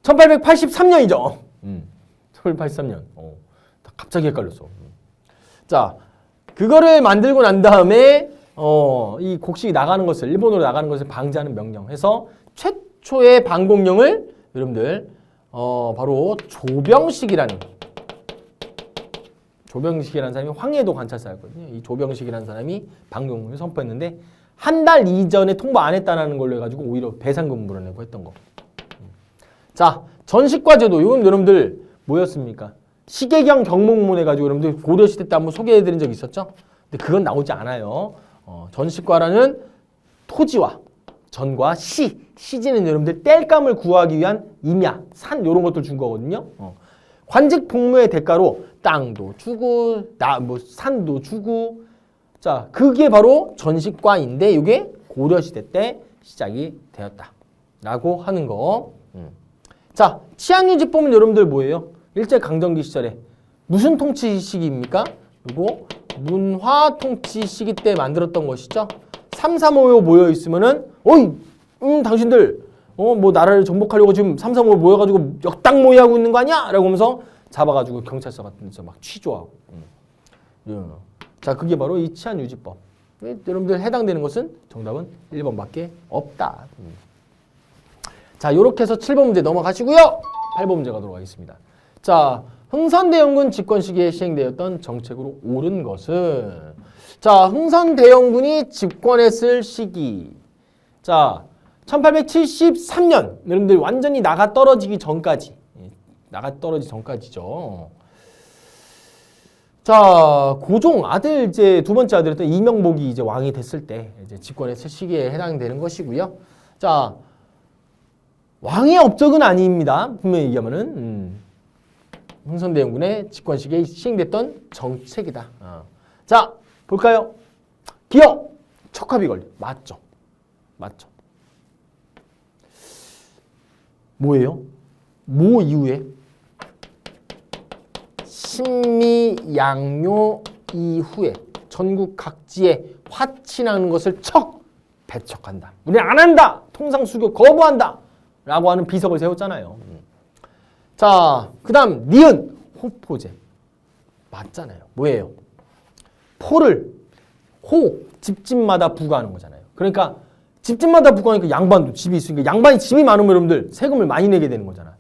1883년이죠. 1883년. 갑자기 헷갈렸어. 자, 그거를 만들고 난 다음에 이 곡식이 나가는 것을 일본으로 나가는 것을 방지하는 명령해서 최초의 방공령을 여러분들 바로 조병식이라는 사람이 황해도 관찰사였거든요. 이 조병식이라는 사람이 방공령을 선포했는데 한 달 이전에 통보 안 했다는 걸로 해가지고 오히려 배상금 물어내고 했던 거. 자, 전식과 제도 이건 여러분들 뭐였습니까? 시계경 경목문 해가지고 여러분들 고려시대 때 한번 소개해드린 적 있었죠? 근데 그건 나오지 않아요. 전식과라는 토지와 전과 시지는 여러분들 땔감을 구하기 위한 임야, 산 이런 것들 준 거거든요. 관직 복무의 대가로 땅도 주고 산도 주고 자 그게 바로 전시과인데 이게 고려시대 때 시작이 되었다라고 하는 거. 자 치안유지법은 여러분들 뭐예요? 일제강점기 시절에 무슨 통치 시기입니까? 그리고 문화 통치 시기 때 만들었던 것이죠. 3.3.5 모여 있으면은 어이 당신들 뭐 나라를 정복하려고 지금 3.3.5 모여가지고 역당 모의하고 있는 거 아니야? 라고 하면서 잡아가지고 경찰서 같은 데서 막 취조하고. 자 그게 바로 이 치안유지법. 여러분들 해당되는 것은 정답은 1번밖에 없다. 자 요렇게 해서 7번 문제 넘어가시고요. 8번 문제 가도록 하겠습니다. 자 흥선대원군 집권 시기에 시행되었던 정책으로 옳은 것은 자 흥선대원군이 집권했을 시기 자 1873년 여러분들 완전히 나가 떨어지기 전까지 전까지죠. 자 고종 아들 이제 두 번째 아들이었던 이명복이 이제 왕이 됐을 때 이제 집권했을 시기에 해당되는 것이고요. 자 왕의 업적은 아닙니다. 분명히 얘기하면은 흥선대원군의 집권 시기에 시행됐던 정책이다. 자 볼까요? 기억 척합이 걸려 맞죠? 맞죠? 뭐예요? 뭐 이후에? 신미양요 이후에 전국 각지에 화친하는 것을 배척한다. 우리는 안 한다. 통상수교 거부한다. 라고 하는 비석을 세웠잖아요. 자, 그 다음 니은 호포제 맞잖아요. 뭐예요? 포를 집집마다 부과하는 거잖아요. 그러니까 집집마다 부과하니까 양반도 집이 있으니까 양반이 집이 많으면 여러분들 세금을 많이 내게 되는 거잖아.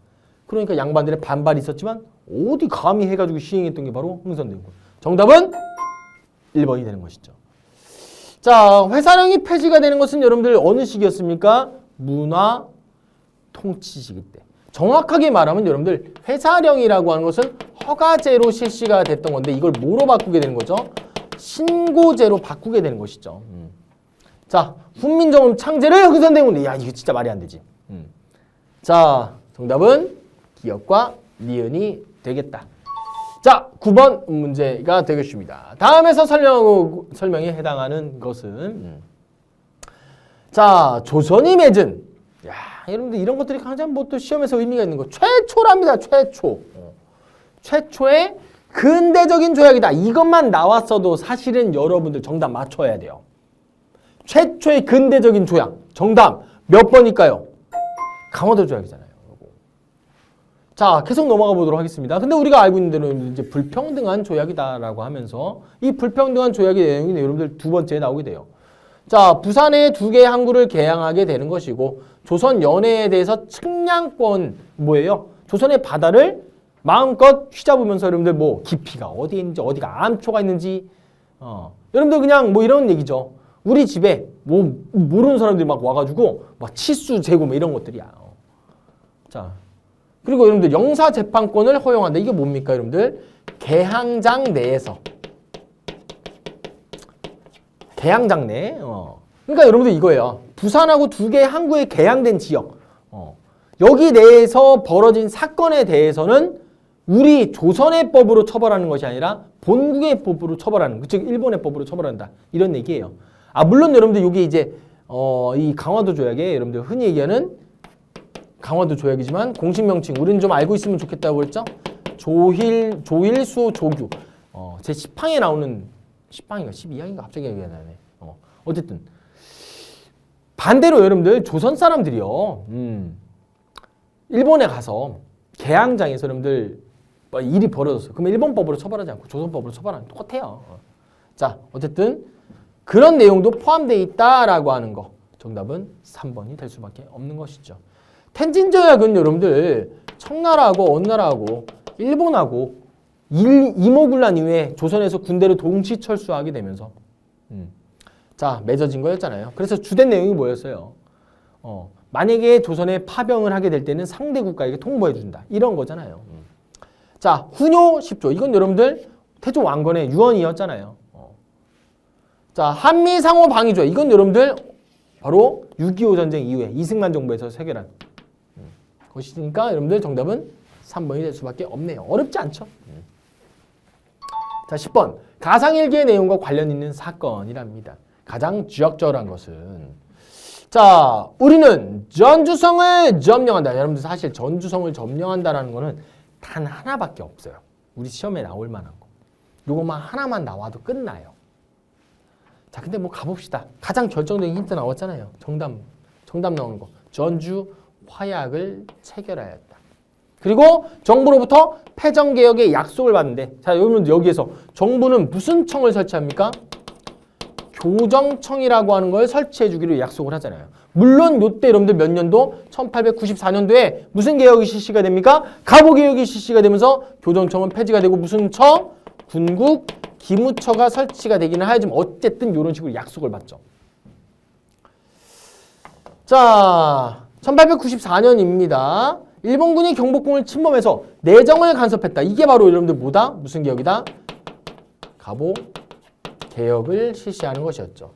그러니까 양반들의 반발이 있었지만 어디 감히 해가지고 시행했던 게 바로 흥선대원군. 정답은 1번이 되는 것이죠. 자, 회사령이 폐지가 되는 것은 여러분들 어느 시기였습니까? 문화 통치 시기 때. 정확하게 말하면 여러분들 회사령이라고 하는 것은 허가제로 실시가 됐던 건데 이걸 뭐로 바꾸게 되는 거죠? 신고제로 바꾸게 되는 것이죠. 자, 훈민정음 창제를 흥선대원군. 야, 이거 진짜 말이 안 되지. 자, 정답은 기억과 니은이 되겠다. 자, 9번 문제가 되겠습니다. 다음에서 설명에 해당하는 것은 자, 조선이 맺은 야, 여러분들 이런 것들이 가장 뭐 또 시험에서 의미가 있는 거 최초랍니다. 최초의 근대적인 조약이다. 이것만 나왔어도 사실은 여러분들 정답 맞춰야 돼요. 최초의 근대적인 조약. 정답 몇 번일까요? 강화도 조약이잖아요. 자, 계속 넘어가 보도록 하겠습니다. 근데 우리가 알고 있는 대로 이제 불평등한 조약이다라고 하면서 이 불평등한 조약의 내용이 여러분들 두 번째에 나오게 돼요. 자, 부산에 2개의 항구를 개항하게 되는 것이고 조선 연해에 대해서 측량권 뭐예요? 조선의 바다를 마음껏 휘잡으면서 여러분들 뭐 깊이가 어디에 있는지 어디가 암초가 있는지 여러분들 그냥 뭐 이런 얘기죠. 우리 집에 뭐 모르는 사람들이 막 와가지고 막 치수 재고 뭐 이런 것들이야. 자, 그리고 여러분들 영사재판권을 허용한다. 이게 뭡니까 여러분들? 개항장 내에서 개항장 내. 그러니까 여러분들 이거예요. 부산하고 2개의 항구에 개항된 지역. 여기 내에서 벌어진 사건에 대해서는 우리 조선의 법으로 처벌하는 것이 아니라 본국의 법으로 처벌하는, 즉 일본의 법으로 처벌한다. 이런 얘기예요. 아 물론 여러분들 이게 이제 이 강화도 조약에 여러분들 흔히 얘기하는 강화도 조약이지만 공식 명칭 우리는 좀 알고 있으면 좋겠다고 했죠. 조일수 조규. 제 10항에 나오는 10항인가 12항인가 갑자기 기억이 안 나네. 어쨌든 반대로 여러분들 조선 사람들이요. 일본에 가서 개항장에서 여러분들 일이 벌어졌어요. 그러면 일본 법으로 처벌하지 않고 조선 법으로 처벌하는 똑같아요. 자, 어쨌든 그런 내용도 포함되어 있다라고 하는 거. 정답은 3번이 될 수밖에 없는 것이죠. 텐진조약은 여러분들 청나라하고 어느 나라하고 일본하고 이모군란 이후에 조선에서 군대를 동시 철수하게 되면서 자 맺어진 거였잖아요. 그래서 주된 내용이 뭐였어요? 만약에 조선에 파병을 하게 될 때는 상대 국가에게 통보해 준다. 이런 거잖아요. 자 훈요 10조 이건 여러분들 태조 왕건의 유언이었잖아요. 자 한미 상호 방위조 이건 여러분들 바로 6.25 전쟁 이후에 이승만 정부에서 체결한 것이니까 여러분들 정답은 3번이 될 수밖에 없네요. 어렵지 않죠? 자, 10번. 가상일기의 내용과 관련 있는 사건이랍니다. 가장 지역적으로한 것은 자, 우리는 전주성을 점령한다. 여러분들 사실 전주성을 점령한다라는 거는 단 하나밖에 없어요. 우리 시험에 나올 만한 거. 요것만 하나만 나와도 끝나요. 자, 근데 뭐 가봅시다. 가장 결정적인 힌트 나왔잖아요. 정답 나오는 거. 전주 화약을 체결하였다. 그리고 정부로부터 패전개혁의 약속을 받는데, 자, 여러분 여기에서 정부는 무슨 청을 설치합니까? 교정청이라고 하는 걸 설치해 주기로 약속을 하잖아요. 물론 요때 여러분들 몇 년도? 1894년도에 무슨 개혁이 실시가 됩니까? 가보개혁이 실시가 되면서 교정청은 폐지가 되고 무슨 처? 군국 기무처가 설치가 되기는 하지만 어쨌든 이런 식으로 약속을 받죠. 자, 1894년입니다. 일본군이 경복궁을 침범해서 내정을 간섭했다. 이게 바로 여러분들 뭐다? 무슨 개혁이다? 가보 개혁을 실시하는 것이었죠.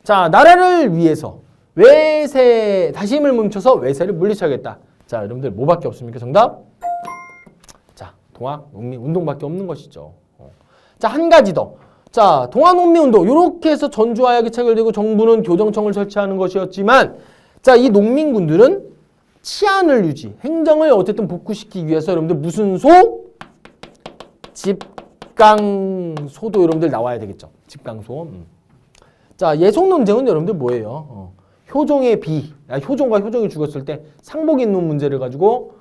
자, 나라를 위해서 외세, 다시 힘을 뭉쳐서 외세를 물리쳐야겠다. 자, 여러분들 뭐밖에 없습니까? 정답? 자, 동학농민운동밖에 없는 것이죠. 자, 한 가지 더. 자, 동학농민운동 이렇게 해서 전주화약이 체결되고 정부는 교정청을 설치하는 것이었지만 자, 이 농민군들은 치안을 유지, 행정을 어쨌든 복구시키기 위해서 여러분들 무슨 소? 집강소도 여러분들 나와야 되겠죠. 집강소. 자, 예속 논쟁은 여러분들 뭐예요? 효종의 비, 효종과 효종이 죽었을 때 상복 입는 문제를 가지고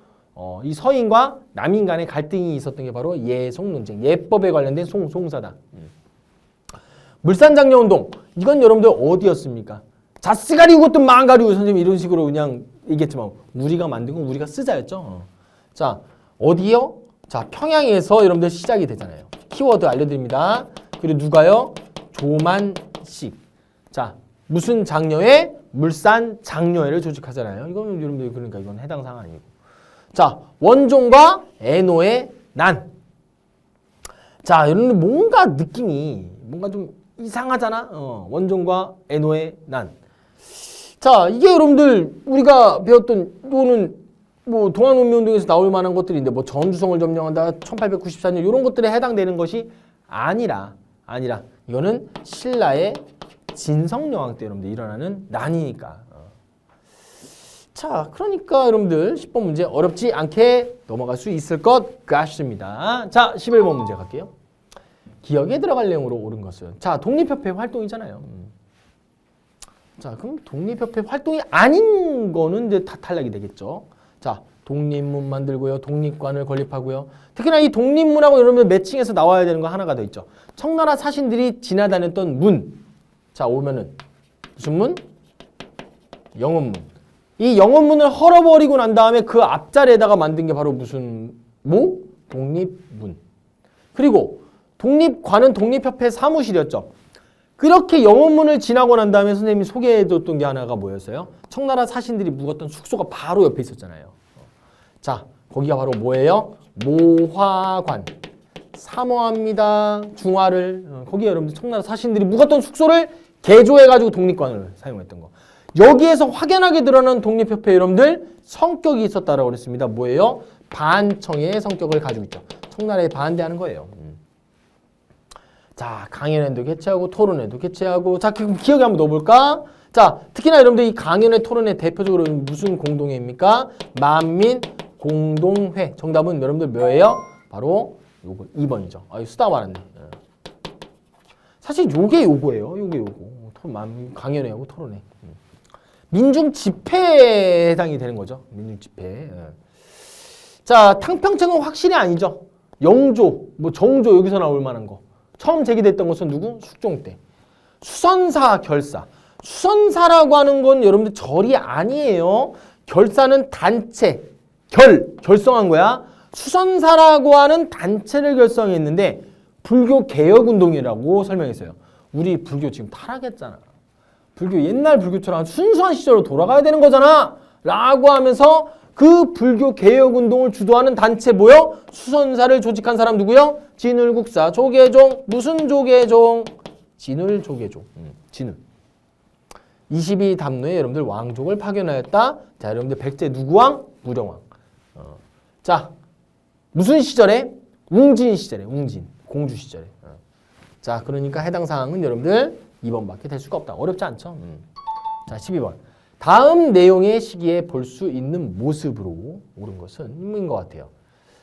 이 서인과 남인 간의 갈등이 있었던 게 바로 예속 논쟁, 예법에 관련된 송사다. 물산장려운동, 이건 여러분들 어디였습니까? 자스 가리고 또 망 가리고 선생님 이런 식으로 그냥 얘기했지만 우리가 만든 건 우리가 쓰자였죠. 자, 어디요? 자, 평양에서 여러분들 시작이 되잖아요. 키워드 알려드립니다. 그리고 누가요? 조만식. 자, 무슨 장려회? 물산 장려회를 조직하잖아요. 이건 여러분들 그러니까 이건 해당 사항 아니고. 자, 원종과 애노의 난. 자, 여러분들 뭔가 느낌이 뭔가 좀 이상하잖아. 원종과 애노의 난. 자, 이게 여러분들 우리가 배웠던 또는 뭐 동학농민운동에서 나올 만한 것들인데 뭐 전주성을 점령한다, 1894년 이런 것들에 해당되는 것이 아니라 이거는 신라의 진성여왕 때 여러분들 일어나는 난이니까. 자, 그러니까 여러분들 10번 문제 어렵지 않게 넘어갈 수 있을 것 같습니다. 자, 11번 문제 갈게요. 기억에 들어갈 내용으로 옳은 것은 자, 독립협회 활동이잖아요. 자, 그럼 독립협회 활동이 아닌 거는 이제 다 탈락이 되겠죠. 자, 독립문 만들고요. 독립관을 건립하고요. 특히나 이 독립문하고 여러분들 매칭해서 나와야 되는 거 하나가 더 있죠. 청나라 사신들이 지나다녔던 문. 자, 오면은 무슨 문? 영원문. 이 영원문을 헐어버리고 난 다음에 그 앞자리에다가 만든 게 바로 무슨 뭐? 독립문. 그리고 독립관은 독립협회 사무실이었죠. 그렇게 영원문을 지나고 난 다음에 선생님이 소개해줬던 게 하나가 뭐였어요? 청나라 사신들이 묵었던 숙소가 바로 옆에 있었잖아요. 자, 거기가 바로 뭐예요? 모화관. 삼화입니다. 중화를. 거기에 여러분들 청나라 사신들이 묵었던 숙소를 개조해가지고 독립관을 사용했던 거. 여기에서 확연하게 드러난 독립협회 여러분들 성격이 있었다라고 그랬습니다. 뭐예요? 반청의 성격을 가지고 있죠. 청나라에 반대하는 거예요. 자, 강연회도 개최하고 토론회도 개최하고 자, 기억에 한번 넣어볼까? 자, 특히나 여러분들 이 강연회 토론회 대표적으로 무슨 공동회입니까? 만민 공동회. 정답은 여러분들 뭐예요? 바로 요거 2번이죠. 아, 쓰다 말았네. 사실 요게 요거예요. 요거. 강연회하고 토론회. 민중 집회에 해당이 되는 거죠. 민중 집회. 자, 탕평책은 확실히 아니죠. 영조, 뭐 정조 여기서 나올 만한 거. 처음 제기됐던 것은 누구? 숙종 때. 수선사 결사. 수선사라고 하는 건 여러분들 절이 아니에요. 결사는 단체. 결성한 거야. 수선사라고 하는 단체를 결성했는데 불교 개혁운동이라고 설명했어요. 우리 불교 지금 타락했잖아. 불교 옛날 불교처럼 순수한 시절로 돌아가야 되는 거잖아. 라고 하면서 그 불교 개혁운동을 주도하는 단체 뭐요? 수선사를 조직한 사람 누구요? 진울국사, 조계종. 무슨 조계종? 진울조계종. 진울. 22담로에 여러분들 왕족을 파견하였다. 자, 여러분들 백제 누구왕? 무령왕. 자, 무슨 시절에? 웅진 시절에. 웅진. 공주 시절에. 자, 그러니까 해당 사항은 여러분들 2번밖에 될 수가 없다. 어렵지 않죠? 자, 12번. 다음 내용의 시기에 볼 수 있는 모습으로 옳은 것은 인 것 같아요.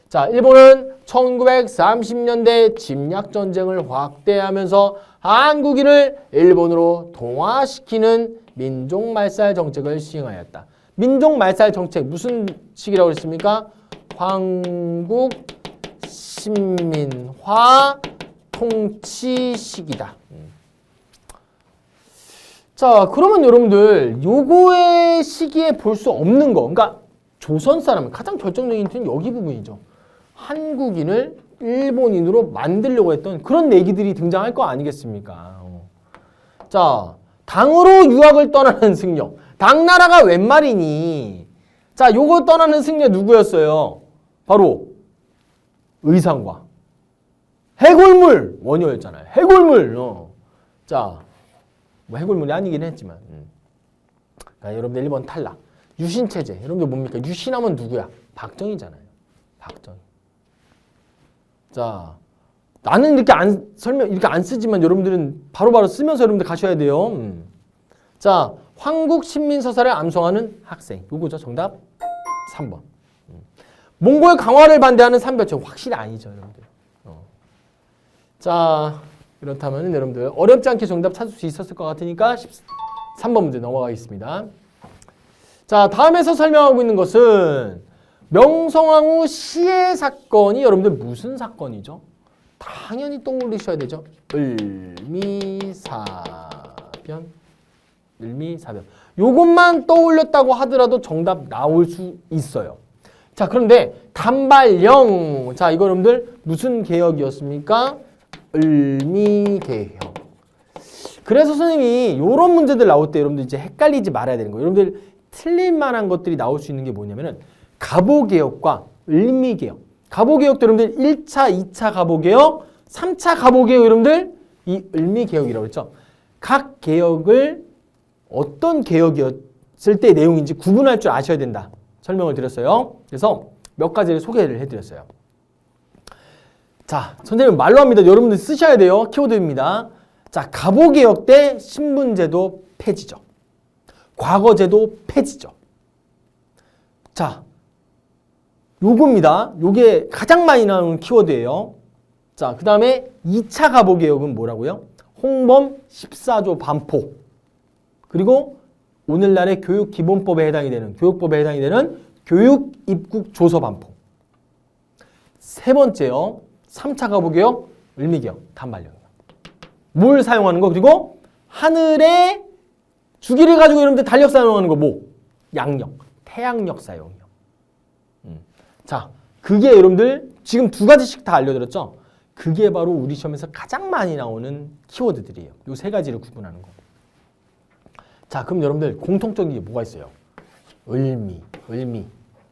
자, 일본은 1930년대 침략전쟁을 확대하면서 한국인을 일본으로 동화시키는 민족말살 정책을 시행하였다. 민족말살 정책 무슨 시기라고 했습니까? 황국 신민화 통치 시기다. 자, 그러면 여러분들 요거의 시기에 볼 수 없는 거, 그러니까 조선 사람은 가장 결정적인 힌트는 여기 부분이죠. 한국인을 일본인으로 만들려고 했던 그런 얘기들이 등장할 거 아니겠습니까? 자, 당으로 유학을 떠나는 승려. 당나라가 웬 말이니? 자, 요거 떠나는 승려 누구였어요? 바로 의상과 해골물 원효였잖아요. 해골물. 자, 뭐 해골물이 아니긴 했지만. 그러니까 여러분들 1번 탈락. 유신체제. 여러분들 뭡니까? 유신하면 누구야? 박정희잖아요. 박정희. 자, 나는 이렇게 이렇게 안 쓰지만 여러분들은 바로바로 쓰면서 여러분들 가셔야 돼요. 자, 황국 신민서사를 암송하는 학생. 요거죠. 정답 3번. 몽골 강화를 반대하는 삼별청. 확실히 아니죠, 여러분들. 자, 그렇다면 여러분들 어렵지 않게 정답 찾을 수 있었을 것 같으니까 13번 문제 넘어가겠습니다. 자, 다음에서 설명하고 있는 것은 명성황후 시해 사건이 여러분들 무슨 사건이죠? 당연히 떠올리셔야 되죠. 을미사변. 을미사변. 요것만 떠올렸다고 하더라도 정답 나올 수 있어요. 자, 그런데 단발령. 자, 이거 여러분들 무슨 개혁이었습니까? 을미개혁. 그래서 선생님이 이런 문제들 나올 때 여러분들 이제 헷갈리지 말아야 되는 거예요. 여러분들 틀릴 만한 것들이 나올 수 있는 게 뭐냐면은 갑오개혁과 을미개혁. 갑오개혁도 여러분들 1차, 2차 갑오개혁, 3차 갑오개혁 여러분들 이 을미개혁이라고 했죠. 각 개혁을 어떤 개혁이었을 때 내용인지 구분할 줄 아셔야 된다. 설명을 드렸어요. 그래서 몇 가지를 소개를 해드렸어요. 자, 선생님 말로 합니다. 여러분들 쓰셔야 돼요. 키워드입니다. 자, 갑오개혁 때 신분제도 폐지죠. 과거제도 폐지죠. 자, 요겁니다. 요게 가장 많이 나오는 키워드예요. 자, 그 다음에 2차 갑오개혁은 뭐라고요? 홍범 14조 반포. 그리고 오늘날의 교육기본법에 해당이 되는, 교육법에 해당이 되는 교육입국조서 반포. 세 번째요. 3차 갑오개혁, 을미개혁, 단발령이요. 뭘 사용하는 거? 그리고 하늘에 주기를 가지고 여러분들 달력 사용하는 거 뭐? 양력, 태양력 사용이요. 자, 그게 여러분들 지금 두 가지씩 다 알려드렸죠? 그게 바로 우리 시험에서 가장 많이 나오는 키워드들이에요. 요 세 가지를 구분하는 거. 자, 그럼 여러분들 공통적인 게 뭐가 있어요? 을미.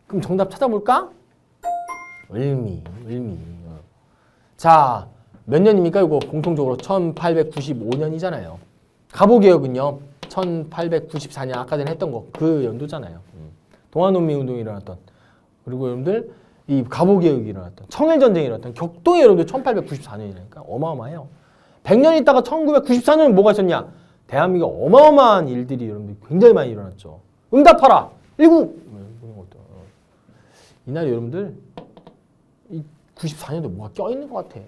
그럼 정답 찾아볼까? 을미. 자, 몇 년입니까? 이거 공통적으로 1895년이잖아요. 갑오개혁은요, 1894년 아까 전에 했던 거 그 연도잖아요. 동아농민운동이 일어났던, 그리고 여러분들 이 갑오개혁이 일어났던, 청일전쟁이 일어났던 격동이 여러분들 1894년이니까 어마어마해요. 100년 있다가 1994년에 뭐가 있었냐? 대한민국 어마어마한 일들이 여러분들 굉장히 많이 일어났죠. 응답하라! 19! 이날 여러분들 이 94년도 뭐가 껴있는 것 같아.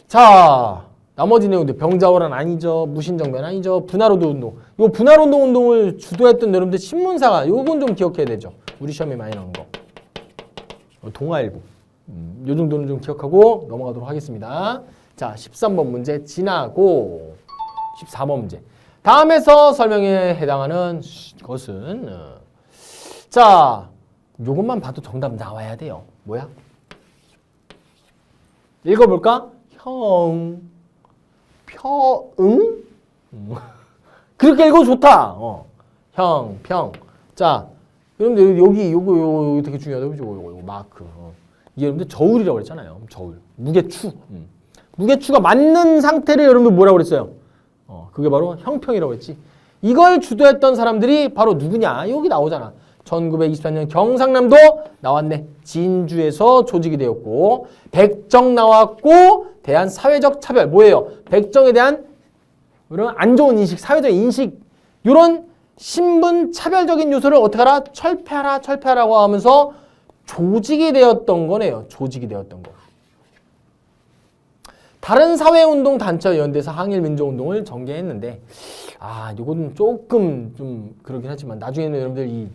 자, 나머지 내용들 병자호란 아니죠. 무신정변 아니죠. 분할운동 운동. 요 분할운동 운동을 주도했던 여러분들 신문사가 요건 좀 기억해야 되죠. 우리 시험에 많이 나오는 거. 동아일보. 요 정도는 좀 기억하고 넘어가도록 하겠습니다. 자, 13번 문제 지나고 14번 문제. 다음에서 설명에 해당하는 것은 자, 요것만 봐도 정답 나와야 돼요. 뭐야? 읽어볼까? 형, 펴응? 그렇게 읽어도 좋다. 형, 평. 자, 여러분들 여기 요거 되게 중요하다. 요거 마크. 이게 여러분들 저울이라고 그랬잖아요. 저울. 무게추. 무게추가 맞는 상태를 여러분들 뭐라고 그랬어요? 그게 바로 형평이라고 했지. 이걸 주도했던 사람들이 바로 누구냐? 여기 나오잖아. 1924년 경상남도 나왔네. 진주에서 조직이 되었고 백정 나왔고 대한사회적 차별 뭐예요? 백정에 대한 그런 안 좋은 인식, 사회적 인식 이런 신분 차별적인 요소를 어떻게 하라? 철폐하라고 하면서 조직이 되었던 거네요. 조직이 되었던 거. 다른 사회운동 단체와 연대해서 항일민주운동을 전개했는데 요거는 조금 좀 그러긴 하지만 나중에는 여러분들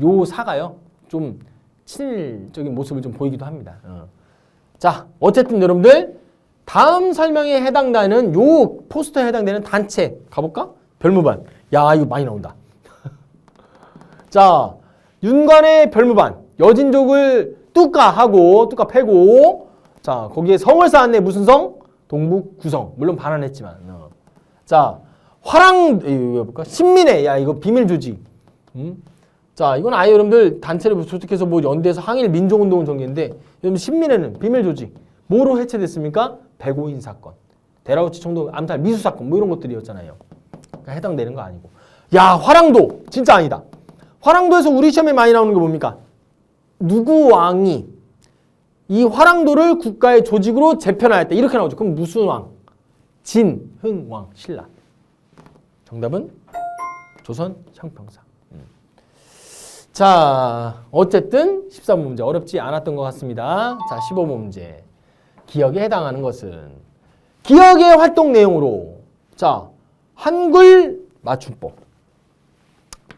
요 사가요 좀 친일적인 모습을 좀 보이기도 합니다. 자, 어쨌든 여러분들 다음 설명에 해당되는 요 포스터에 해당되는 단체 가볼까? 별무반. 야, 이거 많이 나온다. 자, 윤관의 별무반. 여진족을 뚜까하고 뚜까 패고 자, 거기에 성을 쌓았네. 무슨 성? 동북 구성. 물론 반환했지만. 자, 화랑 이거 볼까? 신민회. 야, 이거 비밀 조직. 자, 이건 아예 여러분들 단체를 조직해서 뭐 연대해서 항일 민족운동을 전개했는데 여러분 신민회는 비밀 조직. 뭐로 해체됐습니까? 백오인 사건. 데라우치 총독 암살 미수 사건 뭐 이런 것들이었잖아요. 그러니까 해당되는 거 아니고. 야, 화랑도 진짜 아니다. 화랑도에서 우리 시험에 많이 나오는 게 뭡니까? 누구 왕이 이 화랑도를 국가의 조직으로 재편하였다. 이렇게 나오죠. 그럼 무슨 왕? 진흥왕 신라. 정답은 조선 창평사. 자, 어쨌든 13번 문제 어렵지 않았던 것 같습니다. 자, 15번 문제. 기억에 해당하는 것은 기억의 활동 내용으로 자, 한글 맞춤법.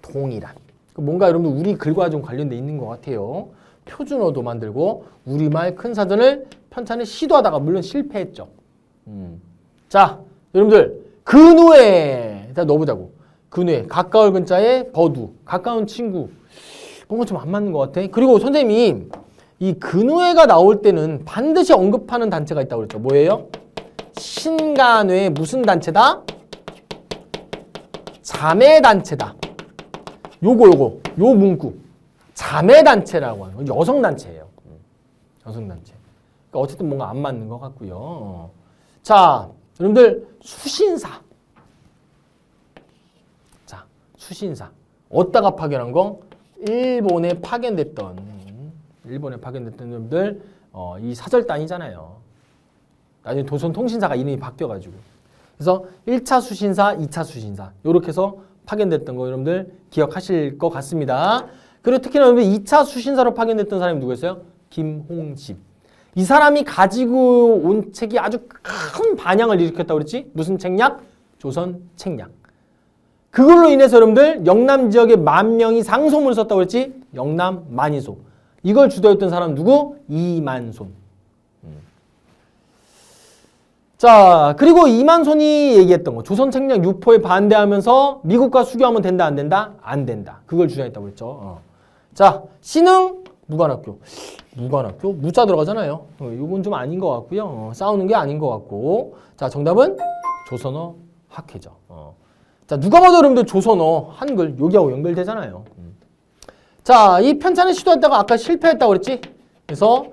동일한. 뭔가 여러분들 우리 글과 좀 관련돼 있는 것 같아요. 표준어도 만들고 우리말 큰 사전을 편찬을 시도하다가 물론 실패했죠. 자, 여러분들 근우에 일단 넣어보자고. 근우에 가까울 근자에 버두 가까운 친구. 뭔가 좀 안 맞는 것 같아. 그리고 선생님이 이 근우회가 나올 때는 반드시 언급하는 단체가 있다고 그랬죠. 뭐예요? 신간회 무슨 단체다? 자매단체다. 요거 요 문구 자매단체라고 하는 거 여성단체예요. 여성단체. 그러니까 어쨌든 뭔가 안 맞는 것 같고요. 자, 여러분들 수신사. 자, 수신사. 어디다가 파견한 거? 일본에 파견됐던 여러분들 이 사절단이잖아요. 나중에 조선통신사가 이름이 바뀌어가지고 그래서 1차 수신사, 2차 수신사 이렇게 해서 파견됐던 거 여러분들 기억하실 것 같습니다. 그리고 특히나 여러분들 2차 수신사로 파견됐던 사람이 누구였어요? 김홍집. 이 사람이 가지고 온 책이 아주 큰 반향을 일으켰다고 그랬지? 무슨 책략? 조선 책략. 그걸로 인해서 여러분들 영남 지역에 10,000명이 상소문을 썼다고 그랬지? 영남 만이소. 이걸 주도했던 사람 누구? 이만손. 자, 그리고 이만손이 얘기했던 거. 조선 책략 유포에 반대하면서 미국과 수교하면 된다, 안 된다? 안 된다. 그걸 주장했다고 그랬죠. 자, 신흥 무관학교. 무관학교? 무자 들어가잖아요. 이건 좀 아닌 것 같고요. 싸우는 게 아닌 것 같고. 자, 정답은 조선어 학회죠. 자, 누가 봐도 여러분들 조선어, 한글, 여기하고 연결되잖아요. 자, 이 편찬을 시도했다가 아까 실패했다고 그랬지? 그래서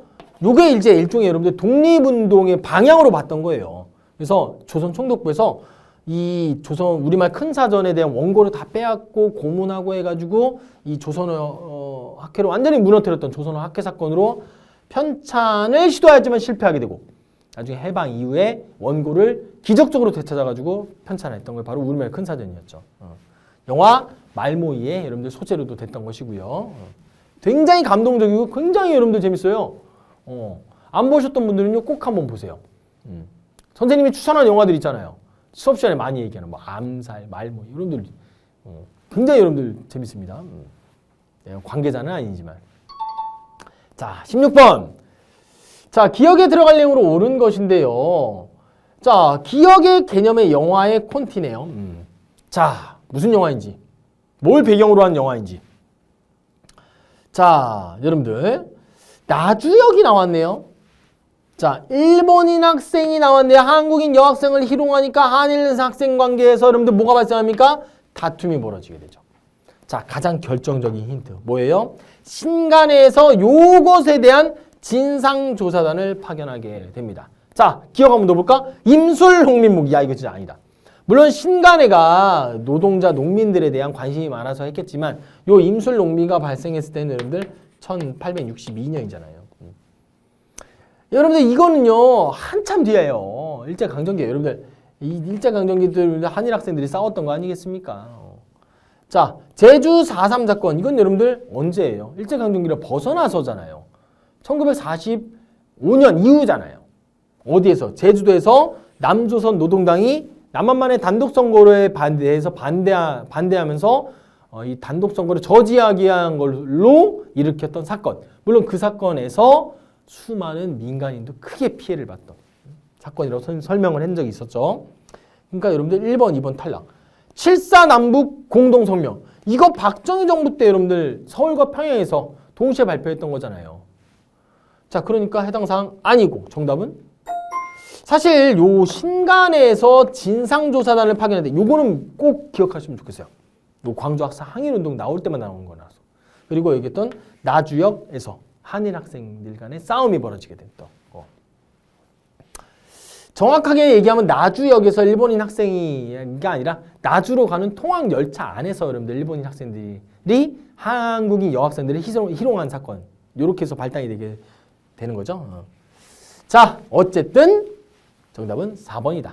요게 이제 일종의 여러분들 독립운동의 방향으로 봤던 거예요. 그래서 조선 총독부에서 이 조선 우리말 큰 사전에 대한 원고를 다 빼앗고 고문하고 해가지고 이 조선어 학회로 완전히 무너뜨렸던 조선어 학회 사건으로 편찬을 시도하지만 실패하게 되고 나중에 해방 이후에 원고를 기적적으로 되찾아가지고 편찬했던 게 바로 우리말 큰 사전이었죠. 영화 말모이의 여러분들 소재로도 됐던 것이고요. 굉장히 감동적이고 굉장히 여러분들 재밌어요. 안 보셨던 분들은요 꼭 한번 보세요. 선생님이 추천한 영화들 있잖아요. 수업 시간에 많이 얘기하는 뭐 암살, 말모이 여러분들 굉장히 여러분들 재밌습니다. 관계자는 아니지만. 자, 16번. 자, 기억에 들어갈 내용으로 옳은 것인데요. 자, 기억의 개념의 영화의 콘티네요. 자, 무슨 영화인지, 뭘 배경으로 한 영화인지. 자, 여러분들 나주역이 나왔네요. 자, 일본인 학생이 나왔는데 한국인 여학생을 희롱하니까 한일 학생 관계에서 여러분들 뭐가 발생합니까? 다툼이 벌어지게 되죠. 자, 가장 결정적인 힌트 뭐예요? 신간에서 요것에 대한 진상조사단을 파견하게 됩니다. 자, 기억 한번 넣어볼까? 임술 홍민목. 야, 이거 진짜 아니다. 물론 신간회가 노동자, 농민들에 대한 관심이 많아서 했겠지만 요 임술 농민가 발생했을 때는 여러분들 1862년이잖아요. 여러분들 이거는요 한참 뒤에요. 일제강점기 여러분들 이 일제강점기 때 한일 학생들이 싸웠던 거 아니겠습니까? 자, 제주 4.3 사건 이건 여러분들 언제예요? 일제강점기를 벗어나서잖아요. 1945년 이후잖아요. 어디에서? 제주도에서 남조선 노동당이 남한만의 단독선거에 대해서 반대하면서 이 단독선거를 저지하기 위한 걸로 일으켰던 사건. 물론 그 사건에서 수많은 민간인도 크게 피해를 봤던 사건이라고 설명을 한 적이 있었죠. 그러니까 여러분들 1번, 2번 탈락. 7.4 남북 공동성명. 이거 박정희 정부 때 여러분들 서울과 평양에서 동시에 발표했던 거잖아요. 자, 그러니까 해당 사항 아니고 정답은? 사실 요 신간에서 진상조사단을 파견했는데 요거는 꼭 기억하시면 좋겠어요. 요 광주학사 항일운동 나올 때만 나오는 거라서. 그리고 얘기했던 나주역에서 한일 학생들 간의 싸움이 벌어지게 됐던 거. 정확하게 얘기하면 나주역에서 일본인 학생이가 아니라 나주로 가는 통학 열차 안에서 여러분들 일본인 학생들이 한국인 여학생들을 희롱한 사건. 요렇게 해서 발단이 되게 되는 거죠. 자, 어쨌든 정답은 4번이다.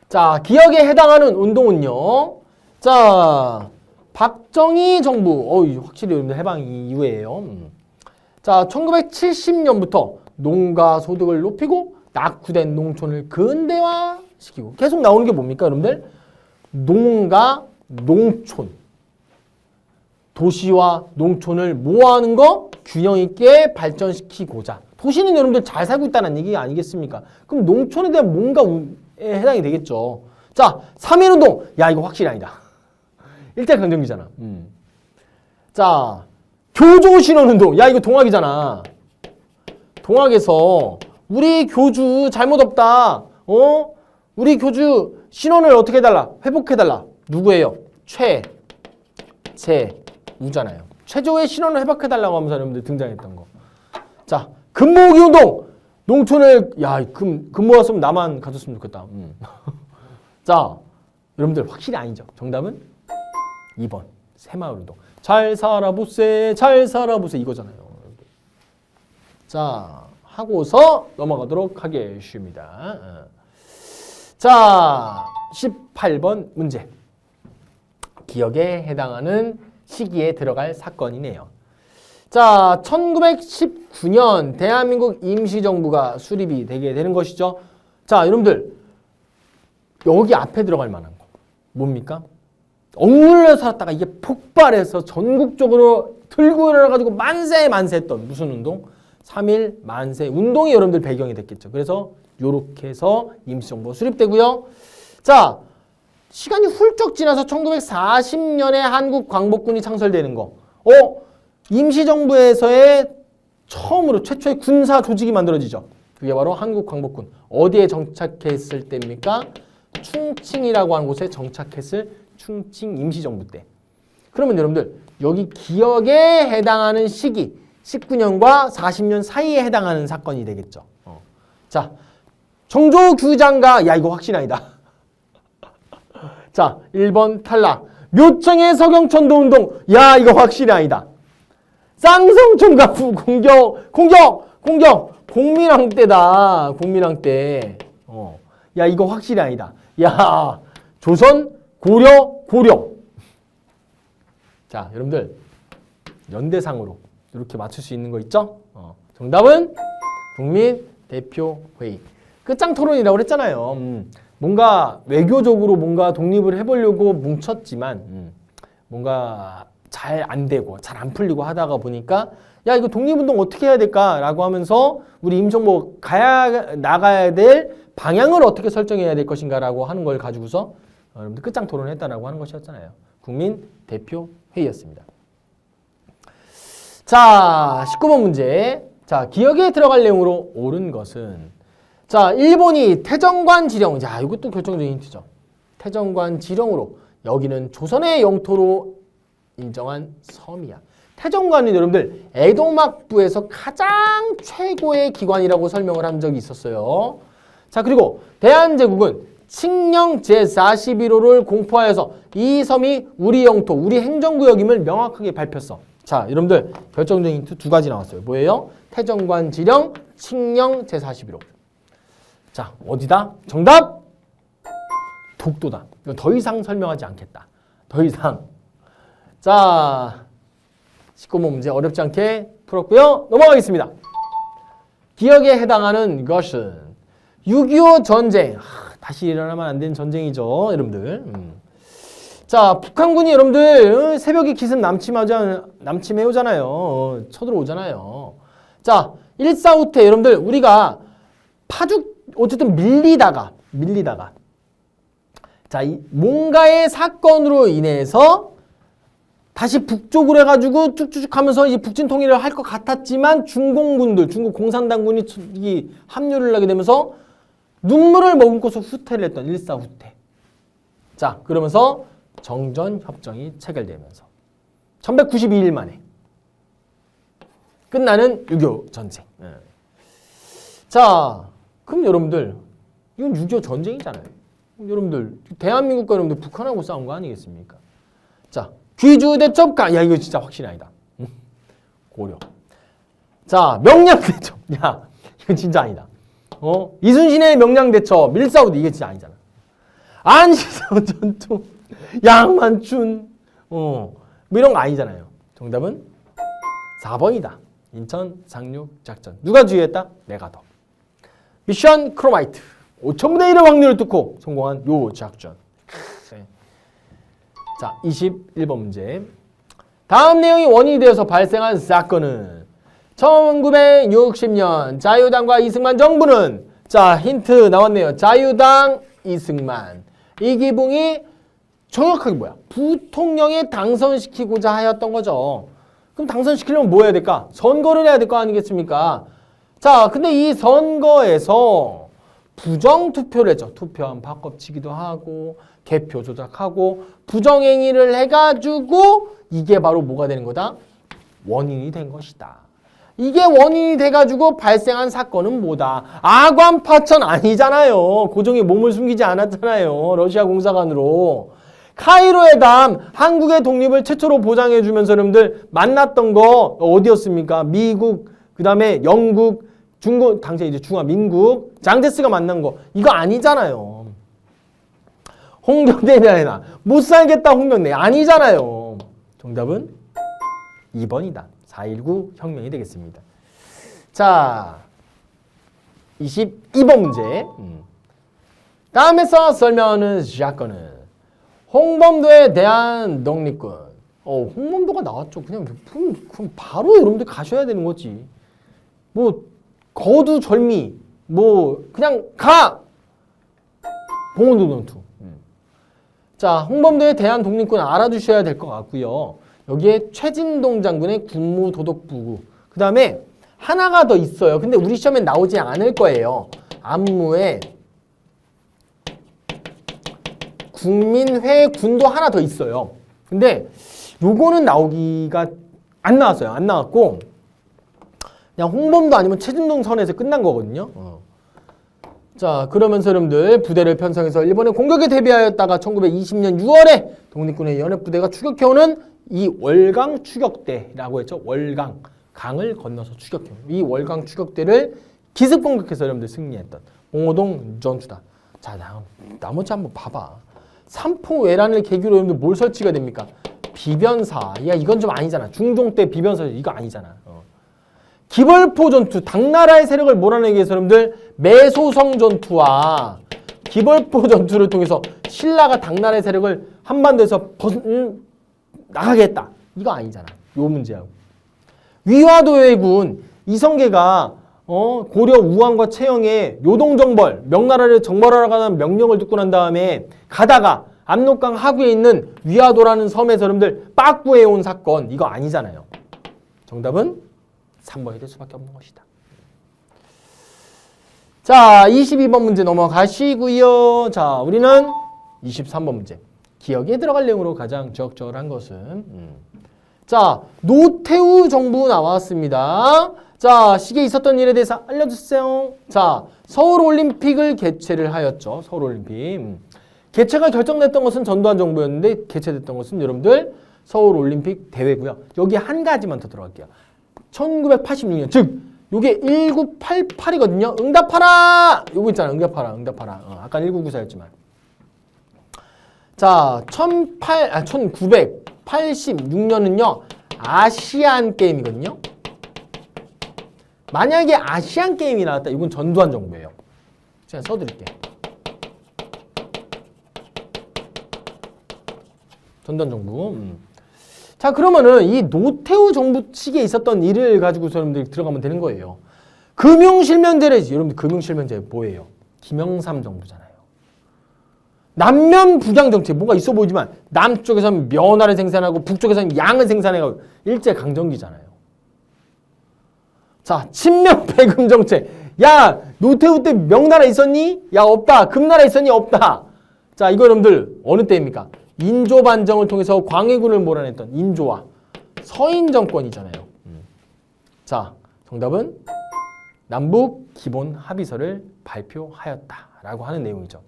자, 기억에 해당하는 운동은요. 자, 박정희 정부. 확실히 여러분들 해방 이후에요. 자, 1970년부터 농가 소득을 높이고 낙후된 농촌을 근대화시키고 계속 나오는 게 뭡니까, 여러분들? 농가, 농촌. 도시와 농촌을 모아하는 거 균형 있게 발전시키고자. 도시는 여러분들 잘 살고 있다는 얘기 아니겠습니까? 그럼 농촌에 대한 뭔가에 해당이 되겠죠. 자, 3.1운동. 야, 이거 확실히 아니다. 일제강점기잖아. 자, 교조신원운동. 야, 이거 동학이잖아. 동학에서 우리 교주 잘못 없다. 우리 교주 신원을 어떻게 해달라? 회복해달라. 누구예요? 최재우잖아요. 최재우의 신원을 회복해달라고 하면서 여러분들 등장했던 거. 자, 금모으기 운동. 농촌을 금 모았으면 나만 가졌으면 좋겠다. 자, 여러분들 확실히 아니죠. 정답은 2번 새마을운동. 잘 살아보세 이거잖아요. 자, 하고서 넘어가도록 하겠습니다. 자, 18번 문제. 기억에 해당하는 시기에 들어갈 사건이네요. 자, 1919년 대한민국 임시정부가 수립이 되게 되는 것이죠. 자, 여러분들 여기 앞에 들어갈 만한 거 뭡니까? 억눌려 살았다가 이게 폭발해서 전국적으로 들고 일어나가지고 만세 했던 무슨 운동? 3.1 만세 운동이 여러분들 배경이 됐겠죠. 그래서 요렇게 해서 임시정부가 수립되고요. 자, 시간이 훌쩍 지나서 1940년에 한국광복군이 창설되는 거. 임시정부에서의 처음으로 최초의 군사 조직이 만들어지죠. 그게 바로 한국광복군. 어디에 정착했을 때입니까? 충칭이라고 하는 곳에 정착했을 충칭 임시정부 때. 그러면 여러분들 여기 기억에 해당하는 시기 19년과 40년 사이에 해당하는 사건이 되겠죠. 자, 정조규장가. 야, 이거 확실히 아니다. 자, 1번 탈락. 묘청의 서경천도 운동. 야, 이거 확실히 아니다. 쌍성총각 공격. 공민왕 때다. 공민왕 때. 야, 이거 확실히 아니다. 야, 조선 고려. 자, 여러분들 연대상으로 이렇게 맞출 수 있는 거 있죠? 정답은 국민대표회의. 끝장토론이라고 그랬잖아요. 뭔가 외교적으로 뭔가 독립을 해보려고 뭉쳤지만 뭔가 잘 안 되고 잘 안 풀리고 하다가 보니까 야, 이거 독립운동 어떻게 해야 될까라고 하면서 우리 임종복 나가야 될 방향을 어떻게 설정해야 될 것인가라고 하는 걸 가지고서 여러분들 끝장토론을 했다라고 하는 것이었잖아요. 국민대표회의였습니다. 자, 19번 문제. 자, 기억에 들어갈 내용으로 옳은 것은 자, 일본이 태정관 지령. 자, 이것도 결정적인 힌트죠. 태정관 지령으로 여기는 조선의 영토로 인정한 섬이야. 태정관은 여러분들 에도막부에서 가장 최고의 기관이라고 설명을 한 적이 있었어요. 자, 그리고 대한제국은 칙령 제41호를 공포하여서 이 섬이 우리 영토, 우리 행정구역임을 명확하게 밝혔어. 자, 여러분들 결정적인 힌트 두 가지 나왔어요. 뭐예요? 태정관 지령, 칙령 제41호. 자, 어디다? 정답! 독도다. 이거 더 이상 설명하지 않겠다. 더 이상. 자, 19번 문제 어렵지 않게 풀었고요. 넘어가겠습니다. 기억에 해당하는 것은 6.25 전쟁. 다시 일어나면 안 되는 전쟁이죠, 여러분들. 자, 북한군이 여러분들 새벽에 기습 남침해오잖아요. 쳐들어오잖아요. 자, 1.4후 때 여러분들 우리가 어쨌든 밀리다가 자, 뭔가의 사건으로 인해서 다시 북쪽으로 해가지고 쭉쭉쭉 하면서 이제 북진 통일을 할 것 같았지만 중공군들, 중국 공산당군이 합류를 하게 되면서 눈물을 머금고서 후퇴를 했던 1.4 후퇴. 자, 그러면서 정전협정이 체결되면서 1192일 만에 끝나는 6.25 전쟁. 자, 그럼 여러분들 이건 6.25 전쟁이잖아요. 여러분들 대한민국과 여러분들 북한하고 싸운 거 아니겠습니까? 자, 귀주대첩 야, 이거 진짜 확실히 아니다. 고려. 자, 명량대첩. 야, 이거 진짜 아니다. 이순신의 명량대첩, 밀사우드 이게 진짜 아니잖아. 안시성 전투, 양만춘, 뭐 이런 거 아니잖아요. 정답은 4번이다. 인천 상륙작전. 누가 주의했다? 내가 더. 미션 크로마이트. 5,000분의 1의 확률을 뚫고 성공한 요 작전. 자, 21번 문제. 다음 내용이 원인이 되어서 발생한 사건은 1960년 자유당과 이승만 정부는 자, 힌트 나왔네요. 자유당 이승만. 이기붕이 정확하게 뭐야? 부통령에 당선시키고자 하였던 거죠. 그럼 당선시키려면 뭐 해야 될까? 선거를 해야 될 거 아니겠습니까? 자, 근데 이 선거에서 부정투표를 했죠. 투표함 바꿔치기도 하고 개표 조작하고 부정행위를 해가지고 이게 바로 뭐가 되는 거다? 원인이 된 것이다. 이게 원인이 돼가지고 발생한 사건은 뭐다? 아관파천 아니잖아요. 고종이 몸을 숨기지 않았잖아요. 러시아 공사관으로. 카이로 회담, 한국의 독립을 최초로 보장해주면서 여러분들 만났던 거 어디였습니까? 미국, 그 다음에 영국, 중국, 당시에 이제 중화민국, 장제스가 만난 거 이거 아니잖아요. 홍경대나 못 살겠다 홍경대 아니잖아요. 정답은 2번이다. 4.19 혁명이 되겠습니다. 자, 22번 문제. 다음에서 설명하는 사건은 홍범도에 대한 독립군. 홍범도가 나왔죠. 그럼 바로 여러분들 가셔야 되는 거지. 뭐 거두절미 뭐 그냥 가. 봉원도 전투. 자, 홍범도에 대한 독립군 알아두셔야 될 것 같고요. 여기에 최진동 장군의 군무도덕부구. 그 다음에 하나가 더 있어요. 근데 우리 시험에 나오지 않을 거예요. 안무에 국민회군도 하나 더 있어요. 근데 요거는 나오기가 안 나왔어요. 안 나왔고 그냥 홍범도 아니면 최진동 선에서 끝난 거거든요. 자, 그러면서 여러분들 부대를 편성해서 일본의 공격에 대비하였다가 1920년 6월에 독립군의 연합부대가 추격해오는 이 월강 추격대라고 했죠. 월강. 강을 건너서 추격해오는 이 월강 추격대를 기습 공격해서 여러분들 승리했던 봉오동 전투다. 자, 나머지 한번 봐봐. 삼포외란을 계기로 여러분들 뭘 설치가 됩니까? 비변사. 야, 이건 좀 아니잖아. 중종 때 비변사 이거 아니잖아. 기벌포 전투, 당나라의 세력을 몰아내기 위해서 여러분들 매소성 전투와 기벌포 전투를 통해서 신라가 당나라의 세력을 한반도에서 나가게 했다. 이거 아니잖아. 요 문제하고. 위화도의군 이성계가 고려 우왕과 채영의 요동정벌, 명나라를 정벌하라는 명령을 듣고 난 다음에 가다가 압록강 하구에 있는 위화도라는 섬에서 여러분들 빠꾸해온 사건 이거 아니잖아요. 정답은 3번이 될 수밖에 없는 것이다. 자, 22번 문제 넘어가시고요. 자, 우리는 23번 문제. 기억에 들어갈 내용으로 가장 적절한 것은 자, 노태우 정부 나왔습니다. 자, 시기에 있었던 일에 대해서 알려주세요. 자, 서울올림픽을 개최를 하였죠. 서울올림픽. 개최가 결정됐던 것은 전두환 정부였는데 개최됐던 것은 여러분들 서울올림픽 대회고요. 여기 한 가지만 더 들어갈게요. 1986년, 즉 요게 1988이거든요. 응답하라! 요거 있잖아. 응답하라. 아까 1994였지만. 자, 1986년은요. 아시안 게임이거든요. 만약에 아시안 게임이 나왔다. 이건 전두환 정부예요. 제가 써드릴게. 전두환 정부. 자, 그러면은 이 노태우 정부 시기에 있었던 일을 가지고 여러분들이 들어가면 되는 거예요. 금융실명제래지. 여러분들 금융실명제 뭐예요? 김영삼 정부잖아요. 남면 부양 정책 뭐가 있어 보이지만 남쪽에서는 면화를 생산하고 북쪽에서는 양을 생산해가지고 일제 강점기잖아요. 자, 친명 배금 정책. 야, 노태우 때 명나라 있었니? 야, 없다. 금나라 있었니? 없다. 자, 이거 여러분들 어느 때입니까? 인조 반정을 통해서 광해군을 몰아냈던 인조와 서인 정권이잖아요. 자, 정답은 남북 기본 합의서를 발표하였다라고 하는 내용이죠.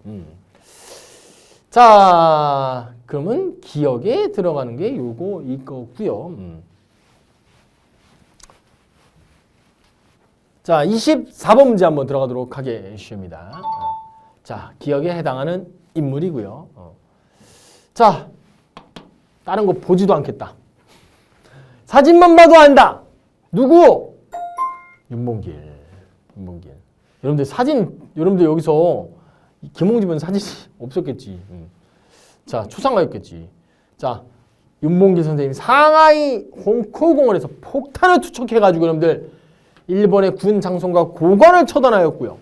자, 그러면 기억에 들어가는 게 요거 이거고요. 자, 24번 문제 한번 들어가도록 하겠습니다. 자, 기억에 해당하는 인물이고요. 자, 다른 거 보지도 않겠다. 사진만 봐도 안다. 누구? 윤봉길. 여러분들 사진, 여러분들 여기서 김홍집은 사진이 없었겠지. 자, 초상화였겠지. 자, 윤봉길 선생님 상하이 홍코공원에서 폭탄을 투척해가지고 여러분들 일본의 군 장성과 고관을 처단하였고요.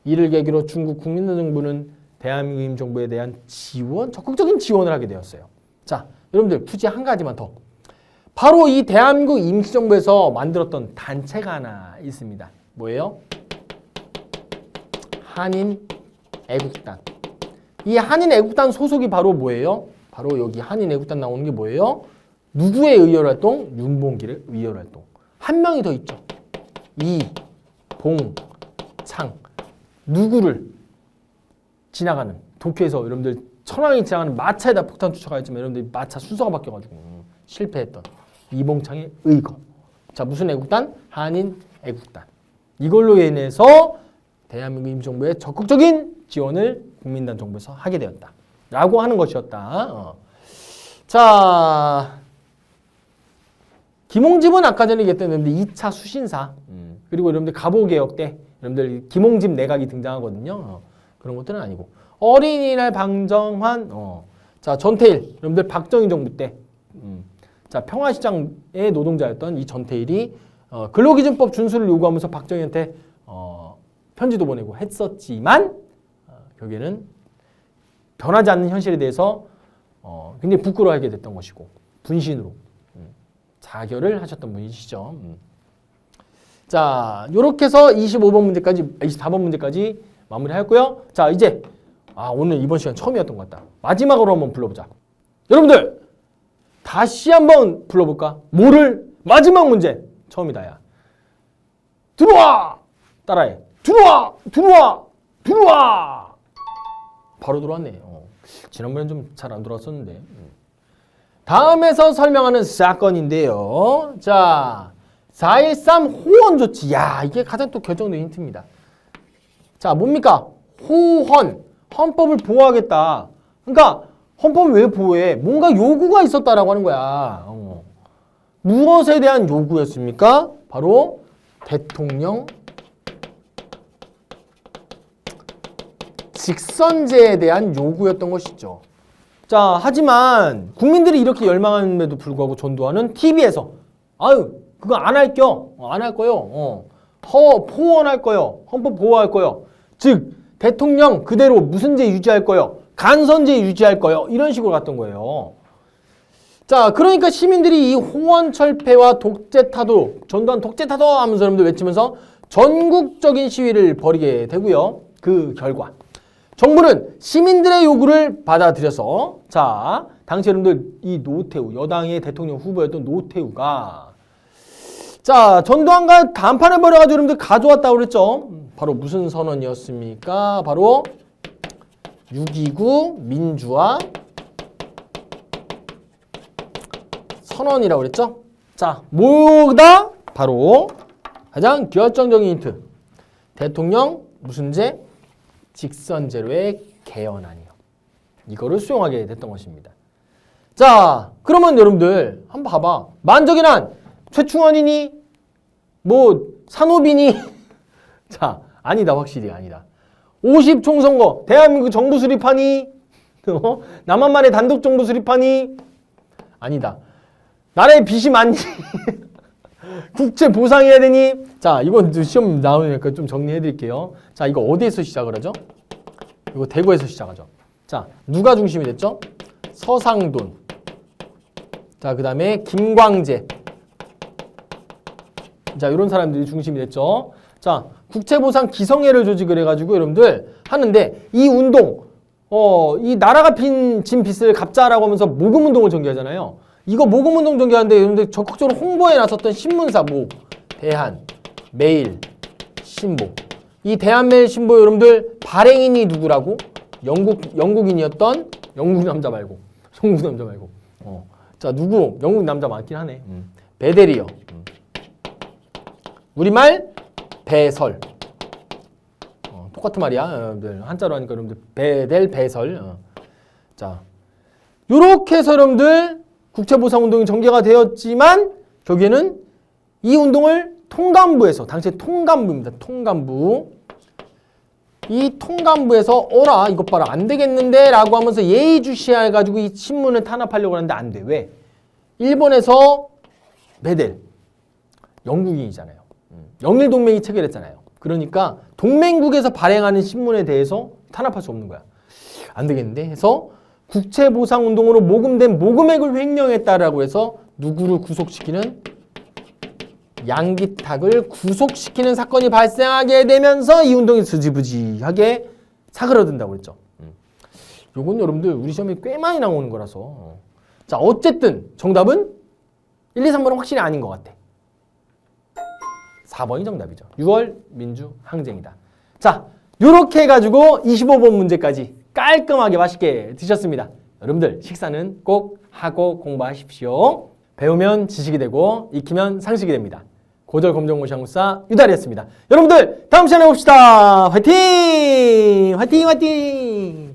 이를 계기로 중국 국민정부는 대한민국 임정부에 대한 적극적인 지원을 하게 되었어요. 자, 여러분들 굳이 한 가지만 더. 바로 이 대한민국 임시정부에서 만들었던 단체가 하나 있습니다. 뭐예요? 한인애국단. 이 한인애국단 소속이 바로 뭐예요? 바로 여기 한인애국단 나오는 게 뭐예요? 누구의 의열활동? 윤봉길의 의열활동. 한 명이 더 있죠. 이봉창. 누구를 지나가는 도쿄에서 여러분들 천황이 지나가는 마차에다 폭탄 투척하였지만 여러분들 마차 순서가 바뀌어가지고 실패했던 이봉창의 의거. 자, 무슨 애국단? 한인 애국단. 이걸로 인해서 대한민국 임시정부에 적극적인 지원을 국민당 정부에서 하게 되었다 라고 하는 것이었다. 자, 김홍집은 아까 전에 얘기했던 2차 수신사, 그리고 여러분들 갑오개혁 때 여러분들 김홍집 내각이 등장하거든요. 그런 것들은 아니고 어린이날 방정환, 자, 전태일, 여러분들 박정희 정부 때 자, 평화시장의 노동자였던 이 전태일이 근로기준법 준수를 요구하면서 박정희한테 편지도 보내고 했었지만 결국에는 변하지 않는 현실에 대해서 굉장히 부끄러워하게 됐던 것이고 분신으로 자결을 하셨던 분이시죠. 자, 요렇게 해서 25번 문제까지, 24번 문제까지 마무리하였고요. 자, 이제 오늘 이번 시간 처음이었던 것 같다. 마지막으로 한번 불러보자. 여러분들 다시 한번 불러볼까? 뭐를? 마지막 문제. 처음이다, 야. 들어와! 따라해. 들어와! 바로 들어왔네. 지난번엔 좀 잘 안 들어왔었는데. 다음에서 설명하는 사건인데요. 자, 4.13 호헌 조치. 야, 이게 가장 또 결정적인 힌트입니다. 자, 뭡니까? 호헌. 헌법을 보호하겠다. 그러니까 헌법을 왜 보호해? 뭔가 요구가 있었다라고 하는 거야. 무엇에 대한 요구였습니까? 바로 대통령 직선제에 대한 요구였던 것이죠. 자, 하지만 국민들이 이렇게 열망함에도 불구하고 전두환은 TV에서 그거 안 할게요. 안 할 거요. 포원할 거요. 헌법 보호할 거요. 즉 대통령 그대로 무슨제 유지할 거요. 간선제 유지할 거요. 이런 식으로 갔던 거예요. 자, 그러니까 시민들이 이 호헌철폐와 독재타도, 전두환 독재타도 하면서 여러분들 외치면서 전국적인 시위를 벌이게 되고요. 그 결과 정부는 시민들의 요구를 받아들여서, 자, 당시 여러분들 이 노태우, 여당의 대통령 후보였던 노태우가 자, 전두환과 단판을 벌여가지고 여러분들 가져왔다고 그랬죠. 바로 무슨 선언이었습니까? 바로 6.29 민주화 선언이라고 그랬죠. 자, 뭐다? 바로 가장 결정적인 힌트. 대통령 무슨 제? 직선제로의 개헌안이요. 이거를 수용하게 됐던 것입니다. 자, 그러면 여러분들 한번 봐봐. 만적이란 최충원이니? 뭐 산호빈이? 자, 아니다. 확실히 아니다. 50 총선거 대한민국 정부 수립하니? 남한만의 단독 정부 수립하니? 아니다. 나라에 빚이 많니? 국채 보상해야 되니? 자, 이건 시험 나오니까 좀 정리해 드릴게요. 자, 이거 어디에서 시작을 하죠? 이거 대구에서 시작하죠. 자, 누가 중심이 됐죠? 서상돈. 자, 그 다음에 김광재. 자, 이런 사람들이 중심이 됐죠. 자, 국채보상 기성회를 조직을 해가지고 여러분들 하는데 이 운동, 이 나라가 진 빚을 갚자라고 하면서 모금운동을 전개하잖아요. 이거 모금운동 전개하는데 여러분들 적극적으로 홍보에 나섰던 신문사 뭐 대한, 매일, 신보. 이 대한, 매일, 신보 여러분들 발행인이 누구라고? 영국인이었던 영국 남자 말고 영국 남자 말고 자, 누구? 영국 남자 많긴 하네. 베델이요. 우리말 배설. 똑같은 말이야. 여러분들 한자로 하니까 여러분들 베델 배설. 자, 요렇게 해서 여러분들 국채보상운동이 전개가 되었지만 결국에는 이 운동을 통감부에서, 당시에 통감부입니다. 통감부. 이 통감부에서 어라 이것 봐라 안 되겠는데 라고 하면서 예의주시해가지고 이 신문을 탄압하려고 하는데 안 돼. 왜? 일본에서 베델 영국인이잖아요. 영일동맹이 체결했잖아요. 그러니까 동맹국에서 발행하는 신문에 대해서 탄압할 수 없는 거야. 안 되겠는데 해서 국채보상운동으로 모금된 모금액을 횡령했다라고 해서 누구를 구속시키는? 양기탁을 구속시키는 사건이 발생하게 되면서 이 운동이 흐지부지하게 사그러든다고 그랬죠. 요건 여러분들 우리 시험에 꽤 많이 나오는 거라서. 자, 어쨌든 정답은 1, 2, 3번은 확실히 아닌 것 같아. 4번이 정답이죠. 6월 민주항쟁이다. 자, 요렇게 해가지고 25번 문제까지 깔끔하게 맛있게 드셨습니다. 여러분들 식사는 꼭 하고 공부하십시오. 배우면 지식이 되고 익히면 상식이 됩니다. 고졸검정고시한국사 유달이었습니다. 여러분들 다음 시간에 봅시다. 화이팅! 화이팅! 화이팅!